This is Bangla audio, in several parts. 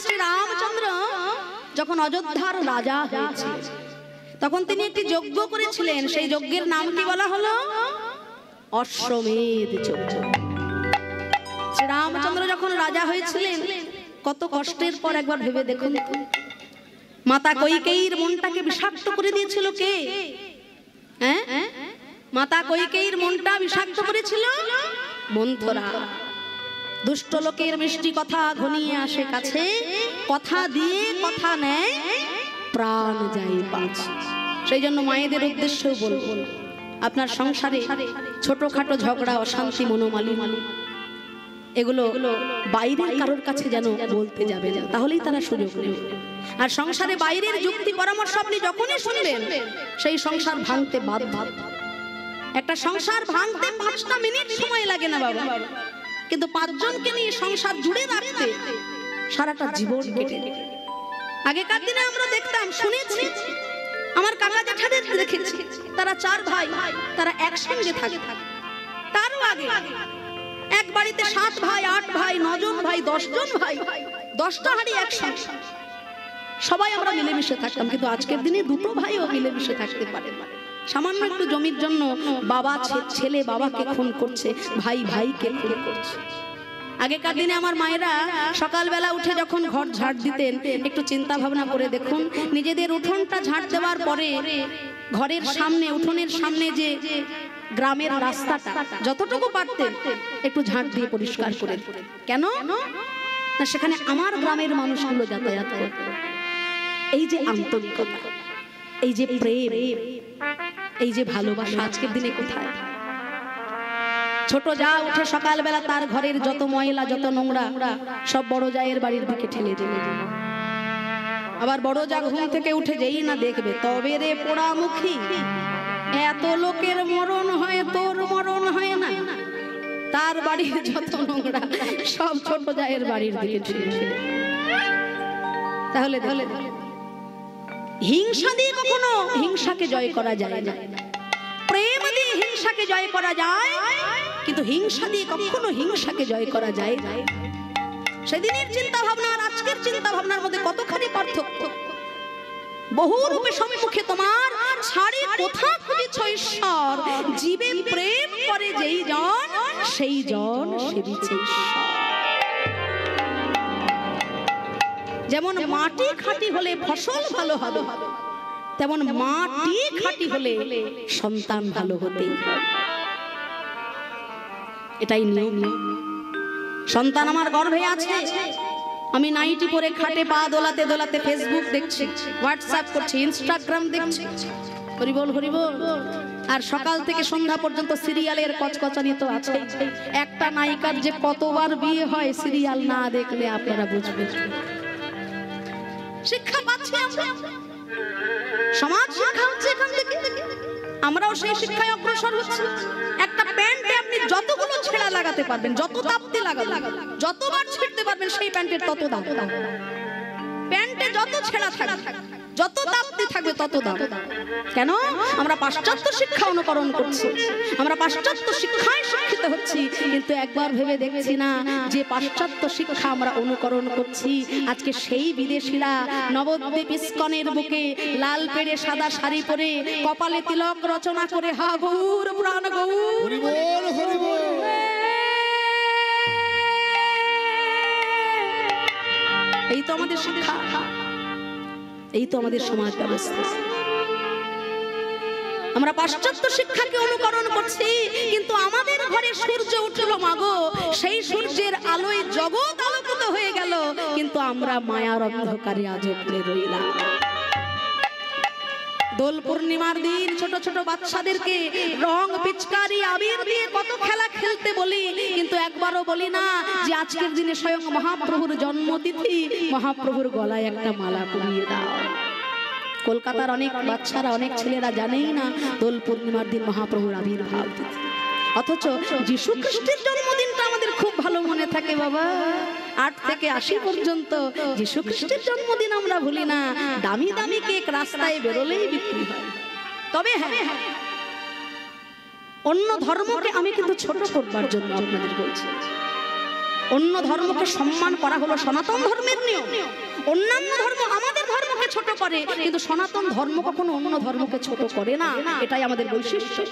শ্রী রামচন্দ্র যখন অযোধ্যার রাজা হয়েছে তখন তিনি একটি যজ্ঞ করেছিলেন। সেই যজ্ঞের নাম কি বলা হলো? অশ্বমেধ যজ্ঞ। শ্রী রামচন্দ্র যখন রাজা হয়েছিলেন কত কষ্টের পর একবার ভেবে দেখুন, মাতা কৈকেয়ীর মনটাকে বিষাক্ত করে দিয়েছিল কে? মাতা কৈকেয়ীর মনটা বিষাক্ত করেছিল মন্থরা। দুষ্ট লোকের মিষ্টি কথা ঘনিয়ে আসে কাছে, কথা দিয়ে কথা নেয় প্রাণ যায় পাছে। সেই জন্য মায়েদের উদ্দেশ্যেও বলবো, আপনার সংসারে ছোটখাটো ঝগড়া, অশান্তি, মনোমালিন্য এগুলো বাইরের কারোর কাছে যেন বলতে যাবে না, তাহলেই তারা সুযোগ নেবে। আর সংসারে বাইরের যুক্তি পরামর্শ আপনি যখনই শুনবেন সেই সংসার ভাঙতে বাধ্য। একটা সংসার ভাঙতে 5টা মিনিট সময় লাগে না বাবা, কিন্তু 5 জনকে নিয়ে সংসার জুড়ে রাখতে সারাটা জীবন কেটে যায়। আগেকার দিনে আমরা দেখতাম, শুনেছি, আমার কাকা জ্যাঠাদের দেখেছি, তারা 4 ভাই, তারা একসঙ্গে থাকে। তারও আগে এক বাড়িতে 7 ভাই, 8 ভাই, 9 জন ভাই, 10 জন ভাই, 10টা হাড়ি একসঙ্গে সবাই আমরা মিলেমিশে থাকতাম। কিন্তু আজকের দিনে 2টো ভাইও মিলেমিশে থাকতে পারে না। সামান্য একটু জমির জন্য বাবা ছেলে বাবাকে খুন করছে, ভাই ভাইকে খুন করছে। আগেকার দিনে আমার মায়েরা সকালবেলা উঠে যখন ঘর ঝাড় দিতেন, একটু চিন্তা ভাবনা করে দেখুন, নিজেদের উঠোনটা ঝাড় দেওয়ার পরে ঘরের সামনে, উঠোনের সামনে যে গ্রামের রাস্তাটা যতটুকু পারতেন একটু ঝাড় দিয়ে পরিষ্কার করে। কেন না? সেখানে আমার গ্রামের মানুষগুলো যাতায়াত করত। এই যে আন্তরিকতা, এই যে প্রেম, এই যে ভালোবাসা আজকের দিনে কোথায়? ছোট যা উঠে সকালবেলা তার ঘরের যত ময়লা, যত নোংরা সব বড় জায়ের বাড়ির দিকে ঠেলে দিল। আবার বড় যা ঘুম থেকে উঠে যেই না দেখবে, তবে রে পোড়ামুখী, এত লোকের মরণ হয় তোর মরণ হয় না। তার বাড়ির যত নোংরা সব ছোট জায়ের বাড়ির দিকে ঠেলে দিল। তাহলে হিংসা দিয়ে কখনো হিংসাকে জয় করা যায় না, প্রেম দিয়ে হিংসাকে জয় করা যায়, কিন্তু হিংসা দিয়ে কখনো হিংসাকে জয় করা যায় না। সেদিনের চিন্তা ভাবনা আর আজকের চিন্তা ভাবনার মধ্যে কতখানি পার্থক্য। বহু রূপে সম্মুখে তোমার ছাড়ি কোথা খুঁজেছ ঈশ্বর, জীবে প্রেম করে যেই জন সেই জন সেবিছে ঈশ্বর। যেমন মাটি খাঁটি হলে ফসল ভালো হবে, তেমন মাটি খাঁটি হলে সন্তান ভালো হতে। এটাই নিয়ম। সন্তান আমার গর্ভে আছে, আমি নাইটি পরে খাটে পা দোলাতে দোলাতে ফেসবুক দেখছি, হোয়াটসঅ্যাপ করছি, ইনস্টাগ্রাম দেখছি, হরিবল হরিবল। আর সকাল থেকে সন্ধ্যা পর্যন্ত সিরিয়ালের কচকচানি তো আছে। একটা নায়িকার যে কতবার বিয়ে হয় সিরিয়াল না দেখলে আপনারা বুঝবেন। শিক্ষা পাচ্ছি আমরা, সমাজ শিক্ষা হচ্ছে এখান থেকে, আমরাও সেই শিক্ষায় অগ্রসর হচ্ছি। একটা প্যান্টে আপনি যতগুলো ছেঁড়া লাগাতে পারবেন, যত তাপ্তি লাগাবেন, যতবার ছিঁড়তে পারবেন সেই প্যান্টের তত দাম। প্যান্টে যত ছেঁড়া থাকবে, যত তাপ্তি থাকবে তত দাম। কেন? আমরা পাশ্চাত্য শিক্ষা অনুকরণ করছি, আমরা পাশ্চাত্য শিক্ষায় শিক্ষিত হচ্ছি, কিন্তু একবার ভেবে দেখছি না যে পাশ্চাত্য শিক্ষা আমরা অনুকরণ করছি আজকে সেই বিদেশিরা নবদ্বীপ ইস্কনের বুকে লাল পেড়ে সাদা শাড়ি পরে কপালে তিলক রচনা করে হা গৌর প্রাণ গৌর, এই তো আমাদের শিক্ষা, এই তো আমাদের সমাজ ব্যবস্থা। আমরা পাশ্চাত্য শিক্ষাকে অনুকরণ করছি, কিন্তু আমাদের ঘরে সূর্য উঠলো মাগো, সেই সূর্যের আলোয় জগৎ আলোকিত হয়ে গেল, কিন্তু আমরা মায়ার অন্ধকারে আজও পড়ে রইলাম। দোল পূর্ণিমার দিন ছোট ছোট বাচ্চাদেরকে রং পিচকারি আবির দিয়ে কত খেলা খেলতে বলি, কিন্তু একবারও বলি না যে আজকের দিনে স্বয়ং মহাপ্রভুর জন্মতিথি, মহাপ্রভুর গলায় একটা মালা পরিয়ে দাও। কলকাতার অনেক বাচ্চারা, অনেক ছেলেরা জানেই না দোল পূর্ণিমার দিন মহাপ্রভুর আবির্ভাব তিথি, অথচ যীশু খ্রিস্টের জন্মদিনটা আমাদের খুব ভালো মনে থাকে বাবা। 8 থেকে 80 পর্যন্ত যীশু খ্রিস্টের জন্মদিন আমরা ভুলি না। দামি দামি কেক রাস্তায় বেরোলেই বিক্রি হয়। তবে হ্যাঁ, অন্য ধর্মকে আমি কিন্তু ছোট করবার জন্য আপনাদের বলছি। অন্য ধর্মকে সম্মান করা হলো সনাতন ধর্মের নিয়ম। অন্যান্য ধর্ম আমাদের ধর্মকে ছোট করে, কিন্তু সনাতন ধর্ম কখনো অন্য ধর্মকে ছোট করে না, এটাই আমাদের বৈশিষ্ট্য।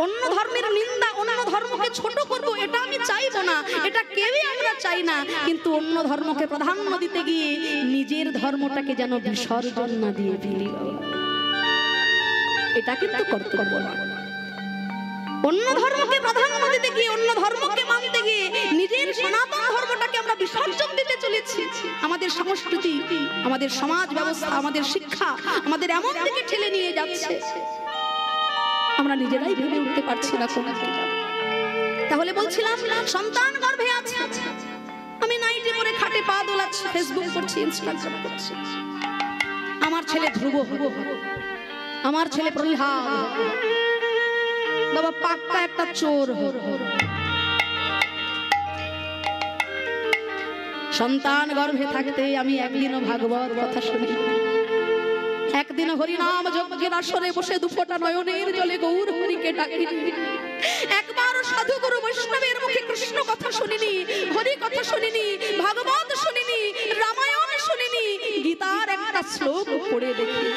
অন্য ধর্মের নিন্দা, অন্য ধর্মকে ছোট করব, এটা আমি চাইবো না, এটা কেউই আমরা চাই না। কিন্তু অন্য ধর্মকে প্রাধান্য দিতে গিয়ে নিজের ধর্মটাকে যেন বিসর্জন না দিয়ে ফেলি, এটা কিন্তু কর্তব্য না। অন্য ধর্মকে প্রাধান্য দিতে গিয়ে, অন্য ধর্মকে মানতে গিয়ে নিজের সনাতন ধর্মটাকে আমরা বিসর্জন দিতে চলেছি। আমাদের সংস্কৃতি, আমাদের সমাজ ব্যবস্থা, আমাদের শিক্ষা আমাদের এমন দিকে ঠেলে নিয়ে যাচ্ছে, আমরা নিজেরাই ভেবে উঠতে পারছি না কোন দিকে যাব। তাহলে বলছিলাম সন্তান গর্ভে আছে, আমি নাইটি পরে খাটে পা দোলাচ্ছি, ফেসবুক করছি, ইনস্টাগ্রাম করছি। আমার ছেলে ধ্রুব হবে, আমার ছেলে প্রহ্লাদ, বাবা পাক্কা একটা চোর হবে। সন্তান গর্ভে থাকতে আমি একদিনও ভাগবত কথা শুনি, একদিন হরিনাম যজ্ঞের আসরে বসে দুফোঁটা নয়নের জলে গৌর হরিকে ডাকি, একবার সাধু গুরু বৈষ্ণবের মুখে কৃষ্ণ কথা শুনিনি, হরি কথা শুনিনি, ভাগবত শুনিনি, রামায়ণ শুনিনি, গীতার একটা শ্লোক পড়ে দেখি।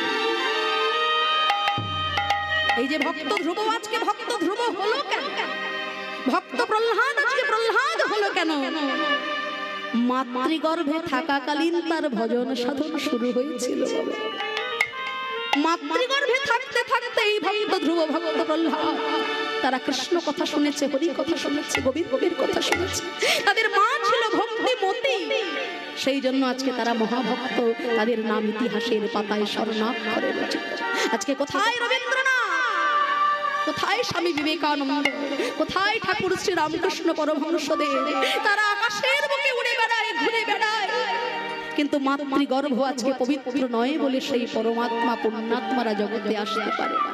এই যে ভক্ত ধ্রুব আজকে ভক্ত ধ্রুব হলো কেন? ভক্ত প্রহ্লাদ আজকে প্রহ্লাদ হলো কেন? মাতৃগর্ভে থাকাকালীন তার ভজন সাধন শুরু হয়েছিল। মাতৃগর্ভে থাকতে থাকতে এই ভক্ত ধ্রুব, ভক্ত প্রহ্লাদ তারা কৃষ্ণ কথা শুনেছে, হরি কথা শুনেছে, গোবিন্দের কথা শুনেছে। তাদের মা ছিল ভক্তিমতী, সেই জন্য আজকে তারা মহাভক্ত। তাদের নাম ইতিহাসের পাতায় স্বর্ণাক্ষরে রচিত। আজকে কোথায় রবীন্দ্রনাথ, কোথায় স্বামী বিবেকানন্দ, কোথায় ঠাকুর শ্রী রামকৃষ্ণ পরমহংসদেব? তারা আকাশের বুকে উড়ে বেড়ায়, ঘুরে বেড়ায়, কিন্তু মাতৃগর্ভ আজকে পবিত্র নয় বলে সেই পরমাত্মা পুণ্যাত্মারা জগতে আসতে পারে না।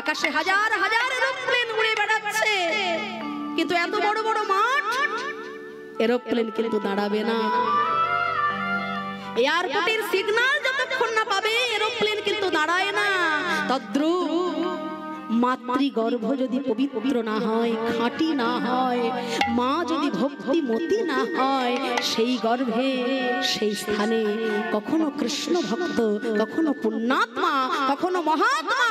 আকাশে হাজার হাজার এরোপ্লেন উড়ে বেড়াচ্ছে, কিন্তু এত বড় বড় মাঠ, এরোপ্লেন কিন্তু দাঁড়াবে না। এয়ারপোর্টের সিগন্যাল যতক্ষণ না পাবে এরোপ্লেন কিন্তু দাঁড়ায় না। তদ্রূপ মাতৃগর্ভ যদি পবিত্র না হয়, খাঁটি না হয়, মা যদি ভক্তিমতী না হয়, সেই গর্ভে, সেই স্থানে কখনো কৃষ্ণ ভক্ত, কখনো পুণ্যাত্মা, কখনো মহাত্মা,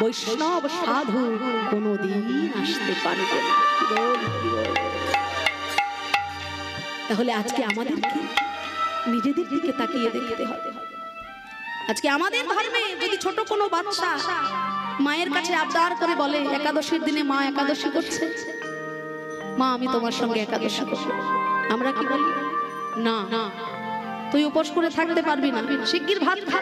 বৈষ্ণব সাধু কোনোদিন আসতে পারবে না। তাহলে আজকে আমাদেরকে নিজেদের দিকে তাকিয়ে দেখতে হবে। আজকে আমাদের ধর্মে যদি ছোট কোনো বাচ্চা মায়ের কাছে আবদার করে বলে, একাদশীর দিনে মা একাদশী করছে, মা আমি তোমার সঙ্গে একাদশী করব, আমরা কি বলি? না, তুই উপোস করে থাকতে পারবি না, শিগগির ভাত খা,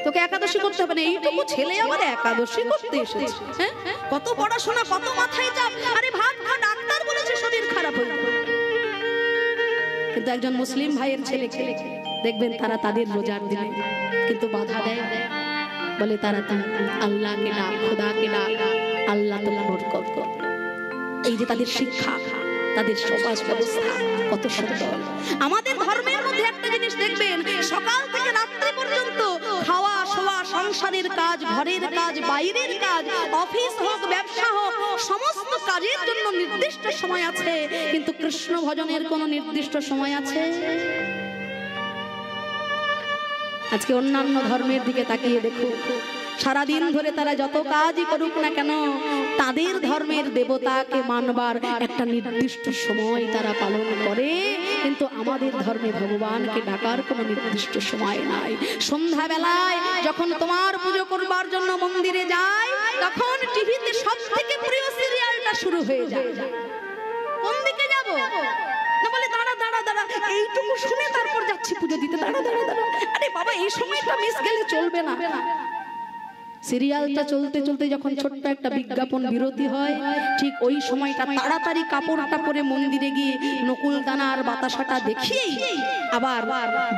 তোকে একাদশী করতে হবে না। এইটুকু ছেলে আমার একাদশী করতে এসেছে, হ্যাঁ? কত পড়াশোনা, কত মাথায় চাপ, আরে ভাত খা, ডাক্তার বলেছে শরীর খারাপ হয়ে যাবে। কিন্তু একজন মুসলিম ভাইয়ের ছেলে দেখবেন তারা তাদের রোজার দিনে কিন্তু বাধা দেয়, বলে তারা আল্লাহকে ডাক, খোদাকে ডাক, আল্লাহ তোমার বরকত কর। এই যে তাদের শিক্ষা, তাদের সমাজ ব্যবস্থা কত সুন্দর। আমাদের ধর্মের মধ্যে একটা জিনিস দেখবেন, সকাল থেকে রাত্রি পর্যন্ত খাওয়া, শোয়া, সংসারের কাজ, ঘরের কাজ, বাইরের কাজ, অফিস হোক, ব্যবসা হোক, সমস্ত কাজের জন্য নির্দিষ্ট সময় আছে। কিন্তু কৃষ্ণ ভজনের কোনো নির্দিষ্ট সময় আছে? আজকে অন্যান্য ধর্মের দিকে তাকিয়ে দেখো, সারাদিন ধরে তারা যত কাজই করুক না কেন, তাদের ধর্মের দেবতাকে মানবার একটা নির্দিষ্ট সময় তারা পালন করে। কিন্তু আমাদের ধর্মে ভগবানকে ডাকার কোনো নির্দিষ্ট সময় নাই। সন্ধ্যাবেলায় যখন তোমার পুজো করবার জন্য মন্দিরে যায়, তখন টিভিতে সব থেকে প্রিয় সিরিয়ালটা শুরু হয়ে যায়। কোন দিকে যাব না বলে দাঁড়া দাঁড়া দাঁড়া, এইটুকু শুনে তারপর যাচ্ছি পুজো দিতে, দাঁড়া দাঁড়া দাঁড়া। আরে বাবা, এই সময়টা মিস গেলে চলবে না। সিরিয়ালটা চলতে চলতে যখন ছোট্ট একটা বিজ্ঞাপন বিরতি হয়, ঠিক ওই সময়টা তাড়াতাড়ি কাপড়টা পরে মন্দিরে গিয়ে নকুল দানা আর বাতাসাটা দেখিয়ে আবার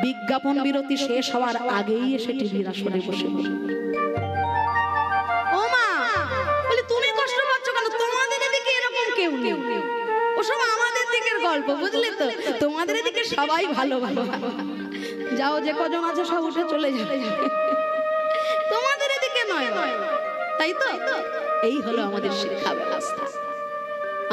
বিজ্ঞাপন বিরতি শেষ হওয়ার আগেই এসে টিভির আসরে বসে। ও মা, বলে তুমি কষ্ট পাচ্ছ কেন? তোমাদের এদিকে এরকম কেউ নেই, ওসব আমাদের দিকের গল্প, বুঝলে তো? তোমাদের এদিকে সবাই ভালো ভালো, যাও যে কজন আছে সব উঠে চলে যাবে, তোমাদের এদিকে নয়। তাই তাই তো? এই হলো আমাদের শিক্ষা ব্যবস্থা।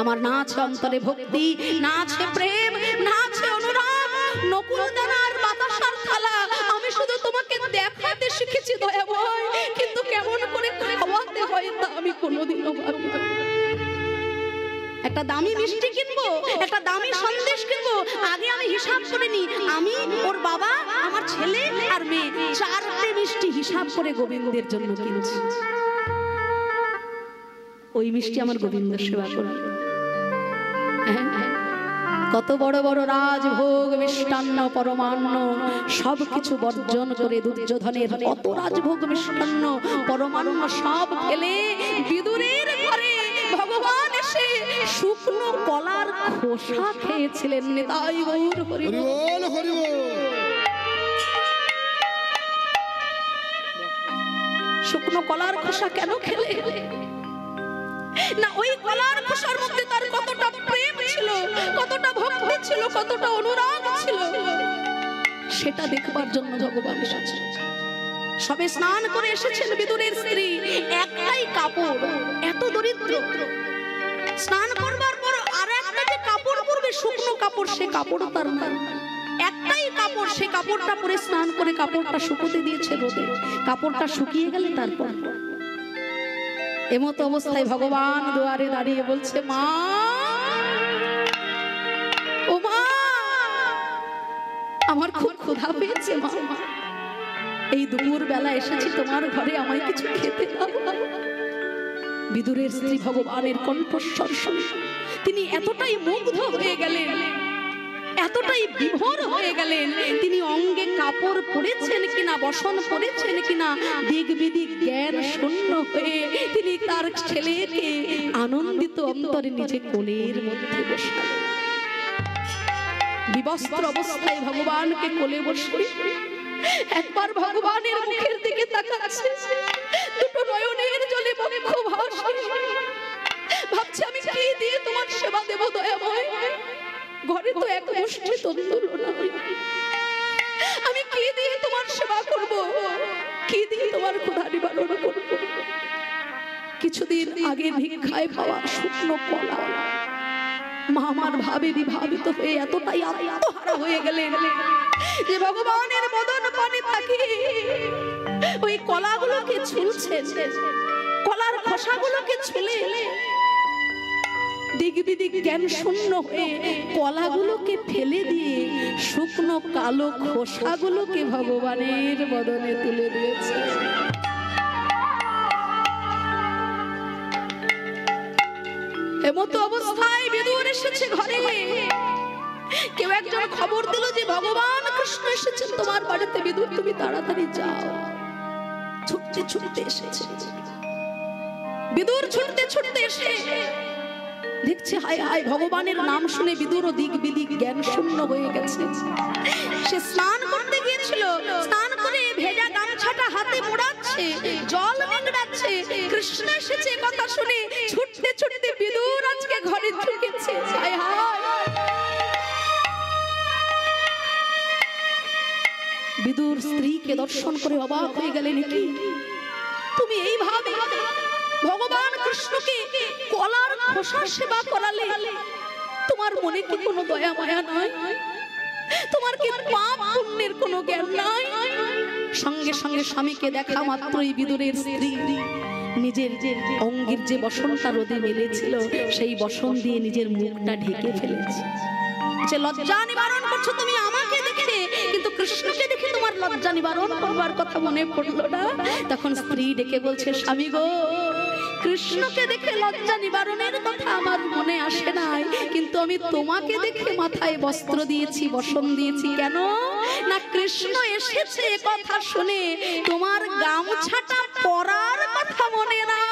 আমার না আছে অন্তরে ভক্তি, না আছে প্রেম, না আছে অনুরাগ, নকুল দানার বাতাসার থালা আমি শুধু তোমাকে দেখাতে শিখেছি দয়াময়, কিন্তু কেমন করে খাওয়াতে হয় তা আমি কোনোদিনও ভাবিনি। একটা দামি মিষ্টি কিনবো, একটা দামি সন্দেশ কিনবো, আগে আমি হিসাব করে নি আমি, ওর বাবা, আমার ছেলে আর মেয়ে, চারটে মিষ্টি হিসাব করে গোবিন্দের জন্য কিনছি। ওই মিষ্টি আমার গোবিন্দ সেবা করবে। কত বড় বড় রাজভোগ, মিষ্টান্ন, পরমান্ন সবকিছু বর্জন করে দুর্যোধনের কত রাজভোগ, মিষ্টান্ন, পরমান্ন সব ফেলে বিদুরের ঘরে ভগবান এসে শুকনো কলার খোসা খেয়েছিলেন। নিতাই গৌর হরি বল, হরি বল। শুকনো কলার খোসা কেন খেলে? না ওই কলার খোসার মধ্যে তার কতটা প্রেম ছিল, কতটা ভক্তি ছিল, কতটা অনুরাগ ছিল, সেটা দেখবার জন্য ভগবান এসেছেন। সবে স্নান করে এসেছেন বিদুরের স্ত্রী, একটাই কাপড়, এত দরিদ্র। স্নান করবার পর আর একটা যে কাপড় পরবে, শুকনো কাপড়, সে কাপড় তার না, একটাই কাপড়, সে কাপড়টা পরে স্নান করে কাপড়টা শুকোতে দিয়েছে রোদে। কাপড়টা শুকিয়ে গেলে তারপর এমত অবস্থায় ভগবান দুয়ারে দাঁড়িয়ে বলছে, মা, ও মা, আমার খুব ক্ষুধা পেয়েছে মা, এই দুপুর বেলা এসেছি তোমার ঘরে, আমায় কিছু খেতে দাও। বিদুরের স্ত্রী ভগবানের কণ্ঠস্বর শুনে তিনি এতটাই মুগ্ধ হয়ে গেলেন, এতটাই বিভোর হয়ে গেলেন, তিনি অঙ্গে কাপড় পরেছেন কিনা, বসন পরেছেন কিনা, দিক বিদিক জ্ঞান শূন্য হয়ে তিনি তার ছেলেকে আনন্দিত অন্তরে নিজে কোলের মধ্যে বসালেন। বিবস্ত্র অবস্থায় ভগবানকে কোলে বসে একবার ভগবানের মুখের দিকে তাকাচ্ছে, দুটো নয়নের জলে বক্ষ ভাসে, ভাবছে আমি কি দিয়ে তোমার সেবা দেব দয়াময়, ঘরে তো এক মুষ্টি তন্দুর নাই, আমি কি দিয়ে তোমার সেবা করব, কি দিয়ে তোমার ক্ষুধা নিবারণ করব? কিছুদিন আগে ভিক্ষায় পাওয়া শুকনো কলা, মা আমার ভাবে বিভাবিত হয়ে এতটাই আত্মহারা হয়ে গেলেন যে ভগবানের মদন পানে তাকিয়ে ওই কলাগুলোকে ছুলছেন, কলার খোসাগুলোকে ছুলে দিক বিদিক জ্ঞান শূন্য হয়ে কলাগুলোকে ফেলে দিয়ে শুকনো কালো খোসাগুলোকে ভগবানের বদনে তুলে দিয়েছে। এমতো অবস্থায় বিদুর এসেছে ঘরে, কেউ একজন খবর দিল যে ভগবান কৃষ্ণ এসেছেন তোমার বাড়িতে, বিদুর তুমি তাড়াতাড়ি যাও। ছুটতে ছুটতে এসেছে বিদুর, ছুটতে ছুটতে এসে দেখছে হায় হায়, ভগবানের নাম শুনে বিদুর দিক বিদিক জ্ঞান শূন্য হয়ে গেছে। সে স্নান করতে গিয়েছিল, স্নান করে ভেজা গামছাটা হাতে মোড়াচ্ছে, জল নিংড়াচ্ছে, কৃষ্ণ এসেছে কথা শুনে ছুটতে ছুটতে বিদুর আজকে ঘরে ঢুকেছে। হায় হায়, বিদুর স্ত্রীকে দর্শন করে অবাক হয়ে গেলেন, কি তুমি এইভাবে ভগবান কৃষ্ণকে কলার খোসার সেবা করালে? তোমার মনে কি কোনো দয়া মায়া নাই? তোমার কি পাপ পুণ্যের কোনো জ্ঞান নাই? সঙ্গে সঙ্গে স্বামীকে দেখা মাত্রই বিদুরের স্ত্রী নিজের অঙ্গের যে বসনটা রোদে মেলেছিল সেই বসন দিয়ে নিজের মুখটা ঢেকে ফেলেছে। যে লজ্জা নিবারণ করছো তুমি আমাকে দেখে, কিন্তু কৃষ্ণকে দেখে তোমার লজ্জা নিবারণ করবার কথা মনে পড়লো না? তখন স্ত্রী ডেকে বলছে, স্বামী গো, কৃষ্ণকে দেখে লজ্জা নিবারণের কথা আমার মনে আসে নাই, কিন্তু আমি তোমাকে দেখে মাথায় বস্ত্র দিয়েছি, বসন দিয়েছি। কেন না, কৃষ্ণ এসেছে কথা শুনে তোমার গামছাটা পরার কথা মনে নাই।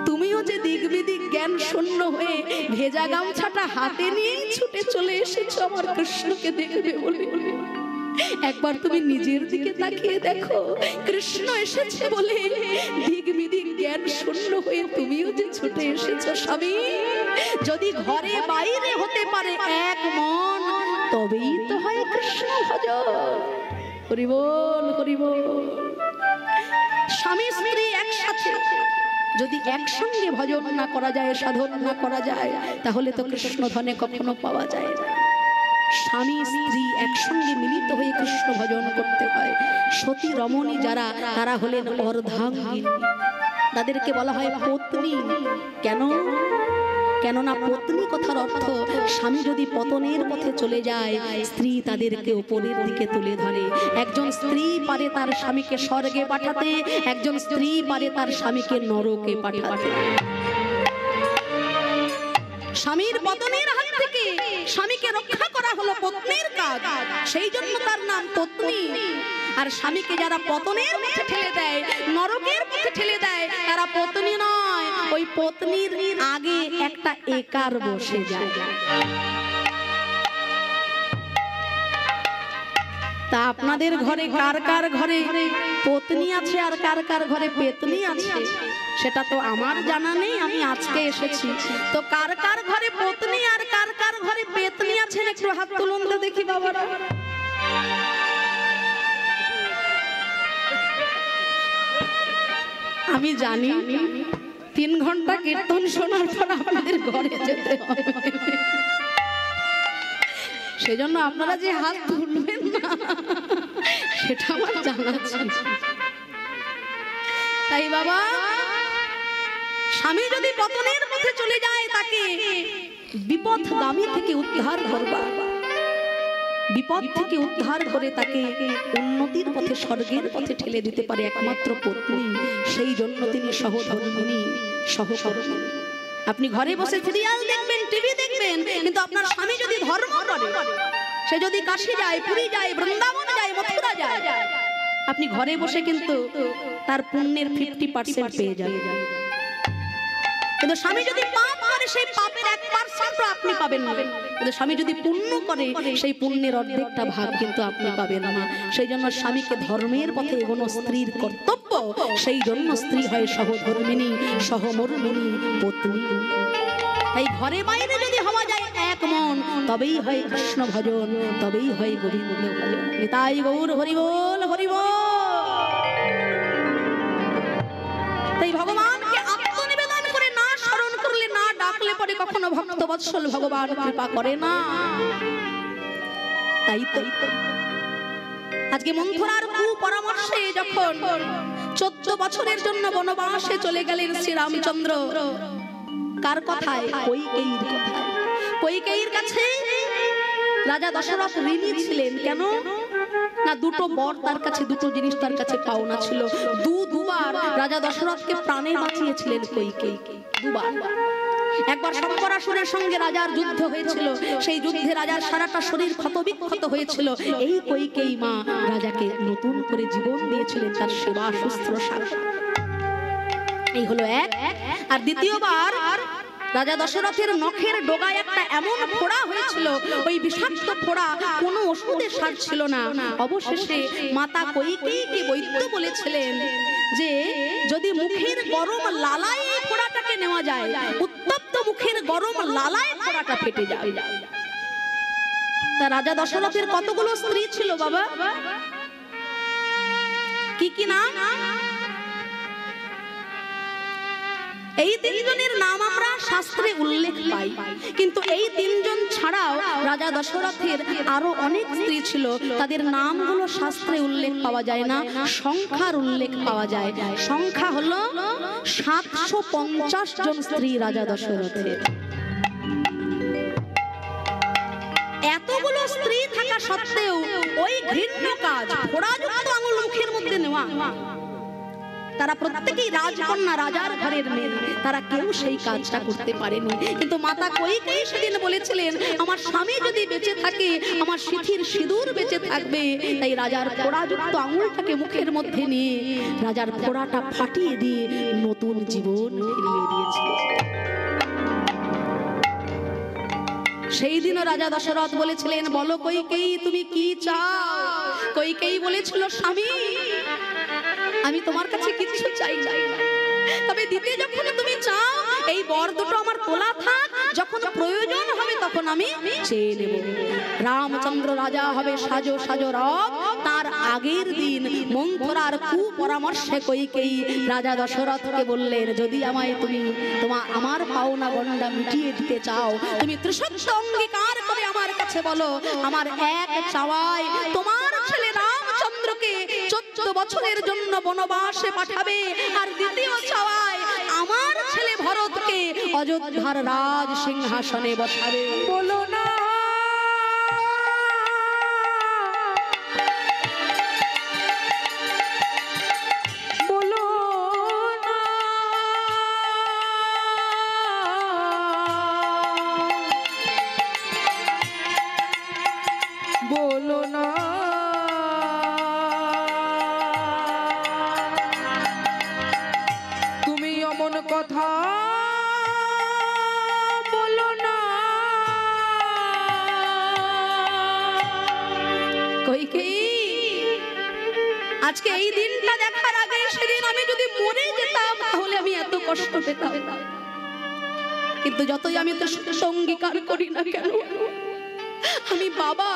তুমিও যে দিক বিদিক জ্ঞান শূন্য হয়ে ভেজা গামছাটা হাতে নিয়ে ছুটে চলে এসেছো আমার কৃষ্ণকে দেখবে বলে। একবার তুমি নিজের দিকে তাকিয়ে দেখো, কৃষ্ণ এসেছে বলে দিক বিদিক জ্ঞান শূন্য হয়ে তুমিও যে ছুটে এসেছো। স্বামী, যদি ঘরে বাইরে হতে পারে এক মন, তবেই তো হয় কৃষ্ণ ভজন। হরি বল হরি বল। স্বামী স্ত্রী একসাথে যদি একসঙ্গে ভজন না করা যায়, সাধন না করা যায়, তাহলে তো কৃষ্ণ ধনে কখনো পাওয়া যায় না। স্বামী স্ত্রী একসঙ্গে মিলিত হয়ে কৃষ্ণ ভজন করতে হয়। সতী রমণী যারা, তারা হলেন অর্ধাঙ্গিনী, তাদেরকে বলা হয় পত্নী। কেন? কেননা পত্নী কথার অর্থ স্বামী যদি পতনের পথে চলে যায়, স্ত্রী তাদেরকে উপরের দিকে তুলে ধরে। একজন স্ত্রী পারে তার স্বামীকে স্বর্গে পাঠাতে, একজন স্ত্রী পারে তার স্বামীকে নরকে পাঠাতে। স্বামীর পতনের হাত থেকে স্বামীকে রক্ষা করা হলো পত্নীর কাজ, সেই জন্য তার নাম পত্নী। আর স্বামীকে যারা পতনের পথে ঠেলে দেয়, নরকের পথে ঠেলে দেয়, তারা পত্নী নয়, ওই পত্নীর আগে একটা একার বসে যায়। তা আপনাদের ঘরে কার কার ঘরে পত্নী আছে আর কার কার ঘরে পেতনি আছে সেটা তো আমার জানা নেই, আমি আজকে এসেছি। তো কার কার ঘরে পত্নী আর কার কার ঘরে পেতনি আছেন একটু হাত তুলুন তো দেখি বাবারা। আমি জানি 3 ঘন্টা কীর্তন শোনার পর আপনাদের ঘরে যেতে হবে, সেজন্য আপনারা যে হাত তুলবেন না সেটা আমার জানা ছিল। তাই বাবা, স্বামী যদি পতনের পথে চলে যায়, তাকে বিপথগামী থেকে উদ্ধার করবা, বিপদ থেকে উদ্ধার করে তাকে উন্নতির পথে, স্বর্গের পথে ঠেলে দিতে পারে একমাত্র পত্নী। সেই জন্য তিনি সহধর্মিণী, সহকর্মী। আপনি ঘরে বসে সিরিয়াল দেখবেন, টিভি দেখবেন, কিন্তু আপনার স্বামী যদি ধর্ম করে, সে যদি কাশী যায়, পুরী যায়, বৃন্দাবন যায়, মথুরা যায়, আপনি ঘরে বসে কিন্তু তার পুণ্যের 50% পেয়ে যাবেন। কিন্তু স্বামী যদি পাপ করে, সেই পাপের 1% আপনি পাবেন না। কিন্তু স্বামী যদি পুণ্য করে, সেই পুণ্যের অর্ধেকটা ভাগ কিন্তু আপনি পাবেন না। সেই জন্য স্বামীকে ধর্মের পথে এগোনো স্ত্রীর কর্তব্য। সেই জন্য স্ত্রী হয় সহধর্মিণী, সহমর্মিণী, পত্নী। তাই ঘরে বাইরে যদি হওয়া যায় এক মন, তবেই হয় কৃষ্ণ ভজন, তবেই হয় গোবিন্দ ভজন। নিতাই গৌর হরি বল হরি বল। তাই ভগবানকে আত্মনিবেদন করে না স্মরণ করলে, না ডাকলে পরে কখনো ভক্ত বৎসল ভগবান কৃপা করে না। তাই তো আজকে মন্থরার কুপরামর্শে যখন 14 বছরের জন্য বনবাসে চলে গেলেন শ্রীরামচন্দ্র, কার কথায়? কৈকেয়ীর কথায়। কৈকেয়ীর কাছে রাজা দশরথ ঋণী ছিলেন। কেন না? 2টো বর তার কাছে, 2টো জিনিস তার কাছে পাওনা ছিল। দুবার রাজা দশরথকে প্রাণে বাঁচিয়েছিলেন কৈকেয়ী, দুবার। একবার শঙ্করাসুরের সঙ্গে রাজার যুদ্ধ হয়েছিল, সেই যুদ্ধে রাজার সারাটা শরীর ক্ষতবিক্ষত হয়েছিল। এই কৈকেয়ী মা রাজাকে নতুন করে জীবন দিয়েছিলেন তার সেবা শুশ্রূষা। এই হলো এক। আর দ্বিতীয়বার রাজা দশরথের নখের ডগায় একটা এমন ফোড়া হয়েছিল, ওই বিষাক্ত ফোড়া কোনো ওষুধে সার ছিল না। অবশেষে মাতা কৈকেয়ীকে বৈদ্য বলেছিলেন যে যদি মুখের গরম লালায় এই ফোড়াটাকে নেওয়া যায়, উত্তপ্ত মুখের গরম লালায় ফোড়াটা ফেটে যাবে। তা রাজা দশরথের কতগুলো স্ত্রী ছিল বাবা? কি কি নাম? এই 3 জনের নাম আমরা শাস্ত্রে উল্লেখ পাই, কিন্তু এই 3 জন ছাড়াও রাজা দশরথের আরো অনেক স্ত্রী ছিল, তাদের নামগুলো শাস্ত্রে উল্লেখ পাওয়া যায় না, সংখ্যার উল্লেখ পাওয়া যায়। সংখ্যা হলো 750 জন স্ত্রী রাজা দশরথের। এতগুলো স্ত্রী থাকা সত্ত্বেও ওই ঘৃণ্য কাজ, ফোড়াযুক্ত আঙুল মুখের মধ্যে নেওয়া, তারা প্রত্যেকেই রাজকন্যা, রাজার ঘরের মেয়ে, তারা কেউ সেই কাজটা করতে পারেনি। কিন্তু মাতা কৈকেয়ী সেদিন বলেছিলেন, আমার স্বামী যদি বেঁচে থাকে, আমার সিঁথির সিঁদুর বেঁচে থাকবে। তাই রাজার ফোড়াযুক্ত আঙুলটাকে মুখের মধ্যে নিয়ে রাজার ফোড়াটা ফাটিয়ে দিয়ে নতুন জীবন ফিরিয়ে দিয়েছিলেন। সেই দিনও রাজা দশরথ বলেছিলেন, বলো কৈকেয়ী তুমি কি চাও? কৈকেয়ী বলেছিল, স্বামী আমি তোমার কাছে কিছু চাই না, তবে দিতে যখন তুমি চাও এই বর দুটো আমার তোলা থাক, যখন প্রয়োজন হবে তখন আমি চেয়ে নেব। রামচন্দ্র রাজা হবে সাজো সাজো রব, তার আগের দিন মন্থরার কুপরামর্শে কইকেয়ী রাজা দশরথকে বললেন, যদি আমায় তুমি আমার পাওনা গন্ডা মিটিয়ে দিতে চাও, তুমি ত্রিসত্য অঙ্গীকার করে আমার কাছে বলো, আমার এক চাওয়ায় তোমার ছেলে রামচন্দ্রকে 14 বছরের জন্য বনবাসে পাঠাবে, আর দ্বিতীয় চাওয়ায় আমার ছেলে ভরতকে অযোধ্যার রাজ সিংহাসনে বসাবে। বলো না কথা বলো না। কইকেয়ী, আজকে এই দিনটা দেখার আগে সেদিন আমি যদি মরে যেতাম তাহলে আমি এত কষ্ট পেতাম, কিন্তু যতই আমি তো অঙ্গীকার করি না কেন, আমি বাবা,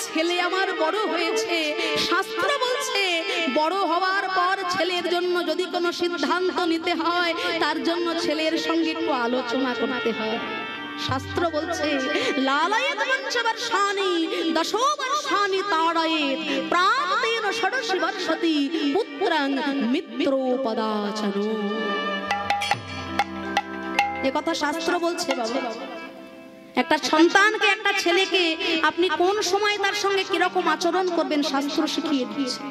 ছেলে আমার বড় হয়েছে, শাস্ত্র বলছে বড় হওয়ার পর ছেলের জন্য যদি কোনো সিদ্ধান্ত নিতে হয় তার জন্য ছেলের সঙ্গে একটু আলোচনা করতে হয়। শাস্ত্র বলছে লালায়েত পঞ্চবর্ষাণি দশবর্ষাণি তাড়ায়েত প্রাণতেন ষোড়শী বর্ষতি পুত্রং মিত্রোপদাচন। এ কথা শাস্ত্র বলছে বাবা। একটা সন্তানকে, একটা ছেলেকে আপনি কোন সময় তার সঙ্গে কিরকম আচরণ করবেন শাস্ত্র শিখিয়ে দিয়েছে।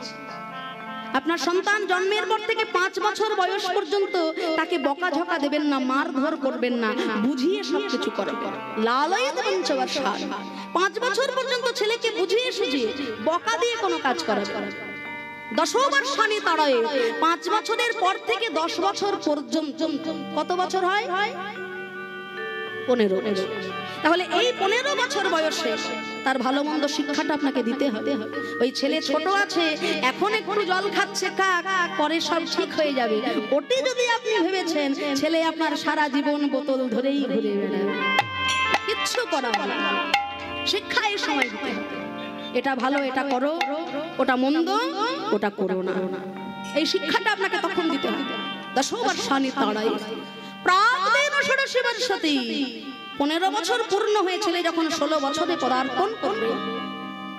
আপনার সন্তান জন্মের পর থেকে 5 বছর বয়স পর্যন্ত তাকে বকাঝকা দেবেন না, মারধর করবেন না, বুঝিয়ে সবকিছু করবেন। লালায়েত পঞ্চবর্ষাণি, 5 বছর পর্যন্ত ছেলেকে বুঝিয়ে সুঝিয়ে, বকা দিয়ে কোনো কাজ করাবেন। দশবর্ষাণি তাড়ায়েত, 5 বছরের পর থেকে 10 বছর পর্যন্ত কত বছর হয়? 15 বছর। তাহলে এই 15 বছর বয়সে তার ভালো মন্দ শিক্ষাটা আপনাকে দিতে হবে। ওই ছেলে ছোট আছে, এখন একটু জল খাচ্ছে, কাক, পরে সব ঠিক হয়ে যাবে, ওটি যদি আপনি ভেবেছেন ছেলে আপনার সারা জীবন বোতল ধরেই ঘুরে বেড়াবে, কিচ্ছু করা হবে না। শিক্ষা এই সময় দিতে হবে, এটা ভালো এটা করো, ওটা মন্দ ওটা করো না, এই শিক্ষাটা আপনাকে তখন দিতে হবে। দশবর্ষাণি তাড়ায়েত প্রাণতেন ষোড়শী বর্ষতি, 15 বছর পূর্ণ হয়ে ছেলে যখন 16 বছরে পদার্পণ করবে,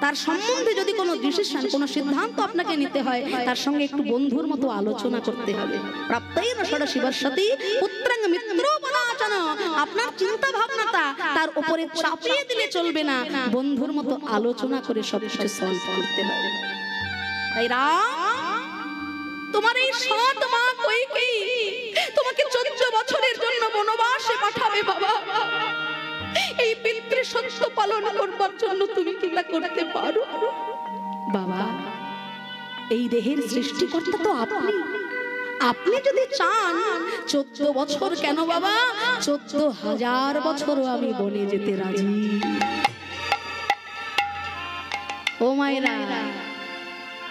তার সম্বন্ধে যদি কোনো ডিসিশন, কোনো সিদ্ধান্ত আপনাকে নিতে হয় তার সঙ্গে একটু বন্ধুর মতো আলোচনা করতে হবে। প্রাপ্তেন ষোড়শী বর্ষতি পুত্রং মিত্রোপদাচন, আপনার চিন্তা ভাবনাটা তার উপরে চাপিয়ে দিলে চলবে না, বন্ধুর মতো আলোচনা করে সবকিছু সলভ করতে হবে। তাই রাম, তোমার এই সৎ মা কইকেয়ী তোমাকে 14 বছরের জন্য বনবাসে পাঠাবে বাবা। এই পিতৃ সত্য পালন করবার জন্য তুমি কি তা করতে পারো বাবা? এই দেহের সৃষ্টিকর্তা তো আপনি। আপনি যদি চান 14 বছর কেন বাবা, 14,000 বছরও আমি বনে যেতে রাজি। ও মায়েরা,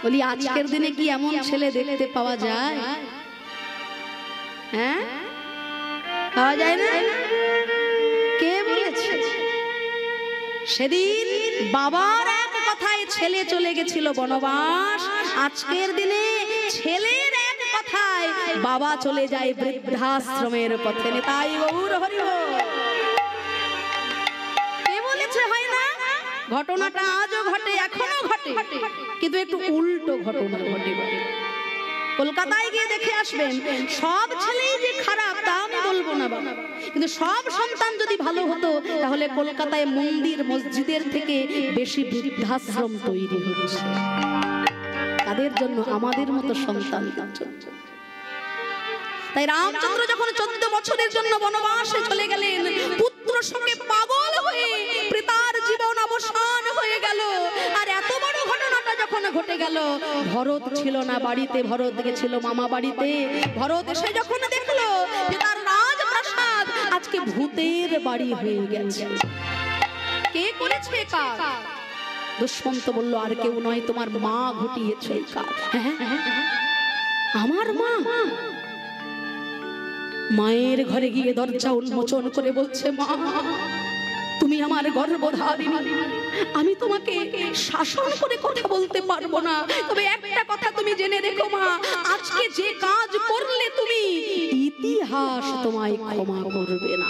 বলি আজকের দিনে কি এমন ছেলে দেখতে পাওয়া যায়? হ্যাঁ, পাওয়া যায় না? কে বলেছে? সেদিন বাবার এক কথায় ছেলে চলে গেছিল বনবাস, আজকের দিনে ছেলের এক কথায় বাবা চলে যায় বৃদ্ধাশ্রমের পথে। তাই গৌর হরি বল। কে বলেছে হয় না? ঘটনাটা আজও ঘটে, এখনো ঘটে, কিন্তু একটু উল্টো ঘটনা ঘটে। কলকাতায় গিয়ে দেখে আসবেন, সব ছেলেই যে খারাপ তা আমি বলবো না বাবা, কিন্তু সব সন্তান যদি ভালো হতো তাহলে কলকাতায় মন্দির মসজিদের থেকে বেশি বৃদ্ধাশ্রম তৈরি হচ্ছে। তাদের জন্য, আমাদের মতো সন্তান। তাই রামচন্দ্র যখন 14 বছরের জন্য বনবাসে চলে গেলেন, পুত্র শোকে পাগল হয়ে পিতার জীবন অবসান হয়ে গেল। আর এত বড় ঘটনাটা যখন ঘটে গেল, ভরত ছিল না বাড়িতে, ভরত গেছিল মামা বাড়িতে। ভরত এসে যখন দেখলো যে তার রাজপ্রাসাদ আজকে ভূতের বাড়ি হয়ে গেছে। কে করেছে কাজ? দুষ্মন্ত বলল, আর কেউ নয়, তোমার মা ঘটিয়েছে কাজ। আমার মা? মায়ের ঘরে গিয়ে দরজা উন্মোচন করে বলছে, মা তুমি তুমি আমার গর্ভধারিণী, আমি তোমাকে শাসন করে কথা বলতে পারবো না। তবে একটা কথা তুমি জেনে রেখো মা, আজকে যে কাজ করলে তুমি, ইতিহাস তোমায় ক্ষমা করবে না।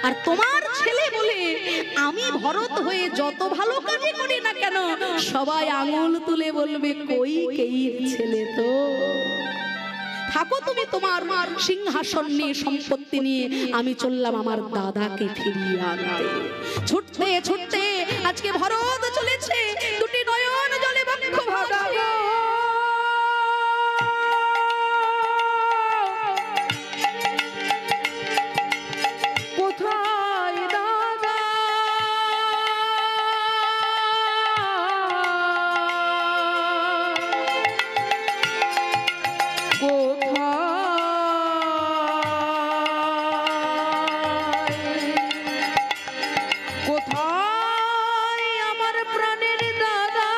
আর তোমার ছেলে বলে আমি ভরত হয়ে যত ভালো কাজে করি না কেন, সবাই আঙুল তুলে বলবে কইকেয়ীর ছেলে তো। থাকো তুমি তোমার সিংহাসন নিয়ে, সম্পত্তি নিয়ে, আমি চললাম আমার দাদাকে ফিরিয়ে আনতে। ছুটতে ছুটতে আজকে ভরত চলেছে, দুটি নয়ন জলে বক্ষ ভাসায়। কোথায় দাদা, কোথায় আমার প্রাণের দাদা,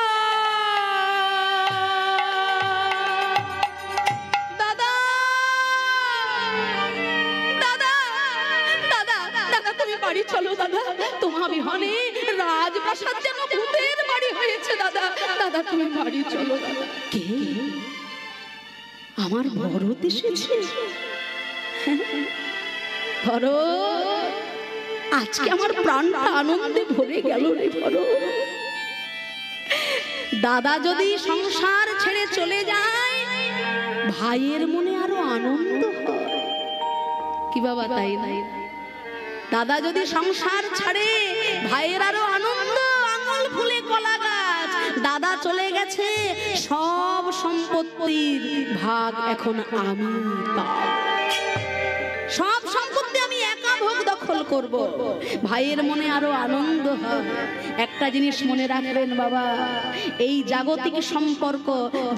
দাদা দাদা দাদা দাদা, তুমি বাড়ি চলো দাদা, তোমার বিহনে রাজপ্রাসাদ যেন ভূতের বাড়ি হয়েছে দাদা। দাদা তুমি বাড়ি চলো দাদা। কে? আমার ভরত এসেছে। ভরত, আজকে আমার প্রাণটা আনন্দে ভরে গেল রে ভরত। দাদা যদি সংসার ছেড়ে চলে যায়, ভাইয়ের মনে আরো আনন্দ হয় কি বাবা, তাই নাই? দাদা যদি সংসার ছাড়ে, ভাইয়ের আরো আনন্দ, আঙুল ফুলে কলা গাছ। দাদা চলে গেছে, সব সম্পত্তির ভাগ এখন আমি পাব। সব সম্পত্তি আমি একা ভোগ দখল করব। ভাইয়ের মনে আরো আনন্দ হয়। একটা জিনিস মনে রাখবেন বাবা, এই জাগতিক সম্পর্ক,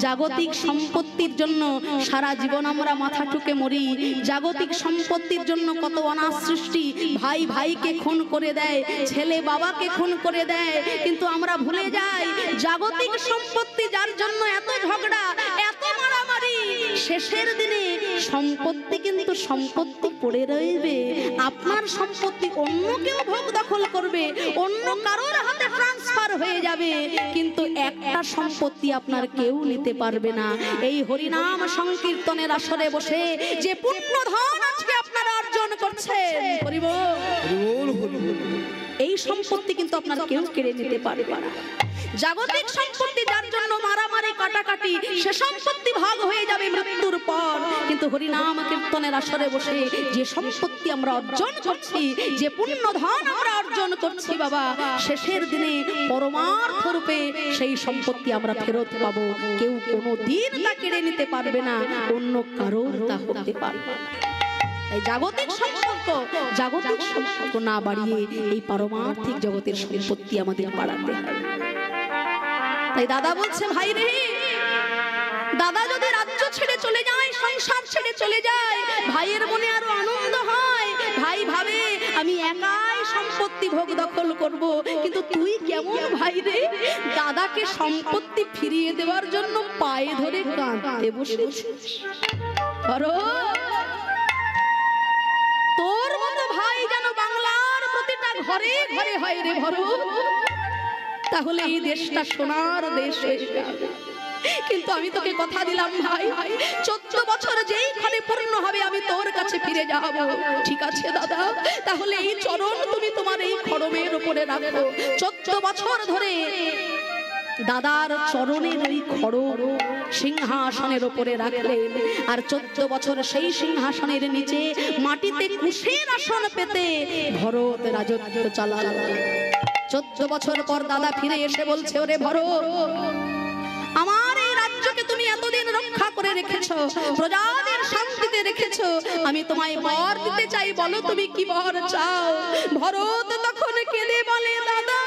জাগতিক সম্পত্তির জন্য সারা জীবন আমরা মাথা ঠুকে মরি। জাগতিক সম্পত্তির জন্য কত অনাথ সৃষ্টি, ভাই ভাইকে খুন করে দেয়, ছেলে বাবাকে খুন করে দেয়। কিন্তু আমরা ভুলে যাই, জাগতিক সম্পত্তি যার জন্য এত ঝগড়া, এত মারামারি, শেষের দিনে সম্পত্তি কিন্তু সম্পত্তি পড়ে রইবে। আপনার সম্পত্তি অন্য কেউ ভোগ দখল করবে, অন্য কারোর হাতে ট্রান্সফার হয়ে যাবে, কিন্তু একটা সম্পত্তি আপনার কেউ নিতে পারবে না। এই হরিনাম সংকীর্তনের আসরে বসে যে পুণ্য ধন আজকে আপনারা অর্জন করছেন, হরি বল, এই সম্পত্তি কিন্তু আপনার কেউ কেড়ে নিতে পারবে না। জাগতিক সম্পত্তি যার জন্য মারামারি কাটাকাটি, সে সম্পত্তি ভাগ হয়ে যাবে মৃত্যুর পর। কিন্তু হরিনাম কীর্তনের আসরে বসে যে সম্পত্তি আমরা অর্জন করছি, যে পুণ্য ধন আমরা অর্জন করছি বাবা, শেষের দিনে পরমার্থ রূপে সেই সম্পত্তি আমরা ফেরত পাবো। কেউ কোনোদিন তা কেড়ে নিতে পারবে না, অন্য কারোর তা হতে পারবে না। তাই জাগতিক সম্পর্ক না বাড়িয়ে এই পারমার্থিক জগতের সম্পত্তি আমাদের বাড়াতে হবে। তাই দাদা বলছে, ভাই রে, দাদা যদি রাজ্য ছেড়ে চলে যায়, সংসার ছেড়ে চলে যায়, ভাইয়ের মনে আরো আনন্দ হয়। ভাই ভাবে আমি একাই সম্পত্তি ভোগ দখল করব। কিন্তু তুই কেমন ভাই রে, দাদাকে সম্পত্তি ফিরিয়ে দেওয়ার জন্য পায়ে ধরে কাঁদতে বসেছিস। তোর মতো ভাই যেন বাংলার প্রতিটা ঘরে ঘরে হয় রে ভরত, তাহলে এই দেশটা সোনার দেশ হয়ে যাবে। কিন্তু আমি তোকে কথা দিলাম ভাই, 14 বছর যেইখানে পূর্ণ হবে আমি তোর কাছে ফিরে যাব। ঠিক আছে দাদা, তাহলে এই চরণ তুমি তোমার এই খড়মের উপরে রাখো। 14 বছর ধরে দাদার চরণের ওই খড়ম সিংহাসনের উপরে রাখলেন। আর 14 বছর সেই সিংহাসনের নিচে মাটিতে কুশের আসন পেতে ভরত রাজত্ব চালালেন। 14 বছর পর দাদা ফিরে এসে বলছে, ওরে ভরত, আমার এই রাজ্যকে তুমি এতদিন রক্ষা করে রেখেছো, প্রজাদের শান্তিতে রেখেছো, আমি তোমায় বর দিতে চাই, বলো তুমি কি বর চাও? ভরত তখন কেঁদে বলে, দাদা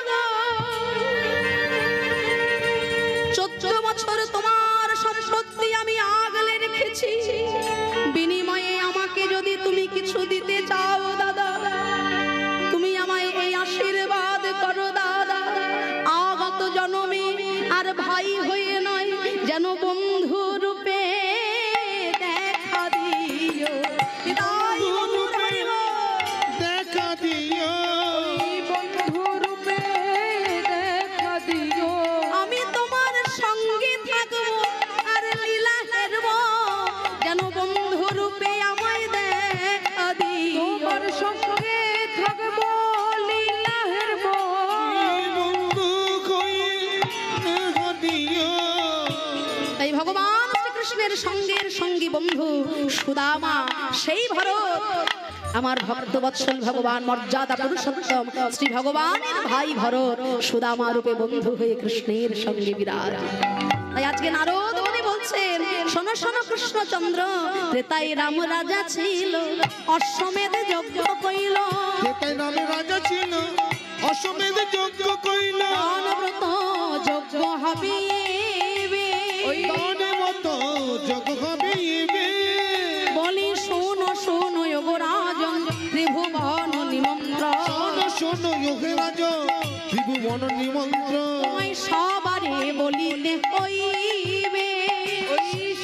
14 বছর তোমার সম্পত্তি আমি আগলে রেখেছি, বিনিময়ে আমাকে যদি তুমি কিছু দিতে চাও দাদা, তুমি আমায় এই আশীর্বাদ করো দাদা, আগত জন্মে আর ভাই হয়ে নয়, যেন বন্ধু রূপে দেখা দিও। কৃষ্ণের সঙ্গের সঙ্গী বন্ধু সুদামা, সেই ভরত আমার ভক্তবৎসল ভগবান মর্যাদা পুরুষোত্তম শ্রী ভগবানের ভাই ভরত সুদামা রূপে বন্ধু হয়ে কৃষ্ণের সঙ্গে বিরাজ। তাই আজকে নারদ মুনি বলছেন, শোনো শোনো কৃষ্ণচন্দ্র, ত্রেতায় রাম রাজা ছিল, অশ্বমেধ যজ্ঞ কইল, ত্রেতায় রাম রাজা ছিল, অশ্বমেধ যজ্ঞ কইল, দানব্রত যজ্ঞ হবে দানব্রত যজ্ঞ হবে বলি শোনো শোনো যোগরাজন ত্রিভুবন নিমন্ত্রণ, শোনো শোনো যোগরাজ ত্রিভুবন নিমন্ত্রণ, তোমায় সবারে বলিতে হইবে,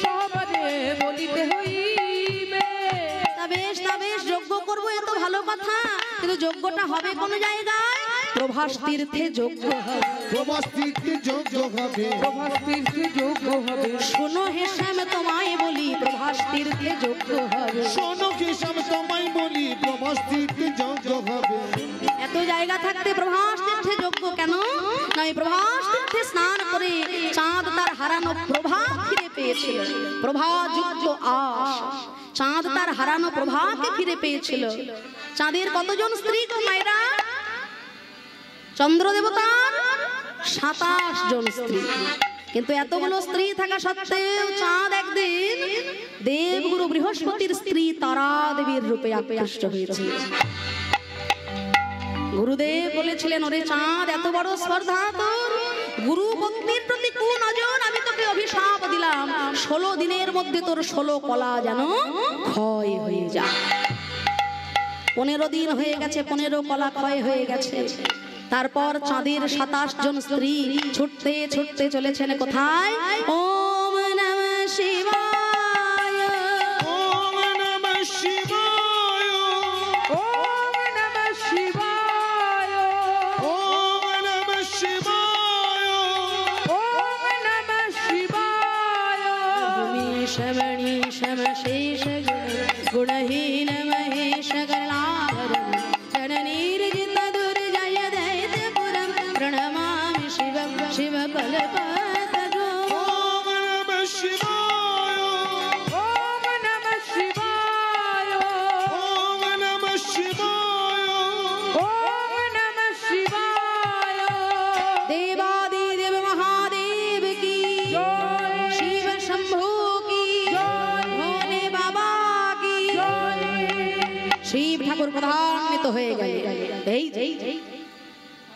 সবারে বলিতে হইবে। তা বেশ যজ্ঞ করবো, এত ভালো কথা, কিন্তু যজ্ঞটা হবে কোন জায়গায়? প্রভাস তীর্থে যজ্ঞ হবে, প্রভাস তীর্থে যজ্ঞ হবে, প্রভাস তীর্থে যজ্ঞ হবে। শোনো হে শ্যাম তোমায় বলি, প্রভাস তীর্থে যজ্ঞ হবে, শোনো কেশব তোমায় বলি, প্রভাস তীর্থে যজ্ঞ হবে। এত জায়গা থাকতে প্রভাস তীর্থে যজ্ঞ কেন? নয়, প্রভাস তীর্থে স্নান করে চাঁদ তার হারানো প্রভা ফিরে পেয়েছিল, প্রভা যুক্ত আশ, চাঁদ তার হারানো প্রভাকে ফিরে পেয়েছিল। চাঁদের কতজন স্ত্রী গো মায়েরা? চন্দ্র দেবতার 27 জন স্ত্রী, কিন্তু এতগুলো স্ত্রী থাকা সত্ত্বেও চাঁদ একদিন দেবগুরু বৃহস্পতির স্ত্রী তারা দেবীর রূপে আকৃষ্ট হয়েছিল। গুরুদেব বলেছিলেন, ওরে চাঁদ, এত বড় স্পর্ধা তোর, গুরু পত্নীর প্রতি কুনজর, আমি তোকে অভিশাপ দিলাম, 16 দিনের মধ্যে তোর 16 কলা যেন ক্ষয় হয়ে যায়। 15 দিন হয়ে গেছে, 15 কলা ক্ষয় হয়ে গেছে। তারপর চাঁদের 27 জন স্ত্রী ছুটতে ছুটতে চলেছেন কোথায়? ওম নমঃ শিবায়, ওম নমঃ শিবায়, ওম নমঃ শিবায়, ওম নমঃ শিবায়, ওম নমঃ শিবায়। ভূমি শ্রবণী শ্রম শেষ গুণহীন মহেশ গলাধরম জননীর্জিত দুর্জয় দৈত্যপুরম প্রণমামি শিবম শিব কল্পতরু। ওম নমঃ শিবায়, ওম নমঃ শিবায়, ওম নমঃ শিবায়, ওম নমঃ শিবায়। देवादिदेव महादेव की জয়, शिव शंभू की জয়, भोले बाबा की জয়। শিব ঠাকুর প্রধান্বিত হয়ে গেল। এই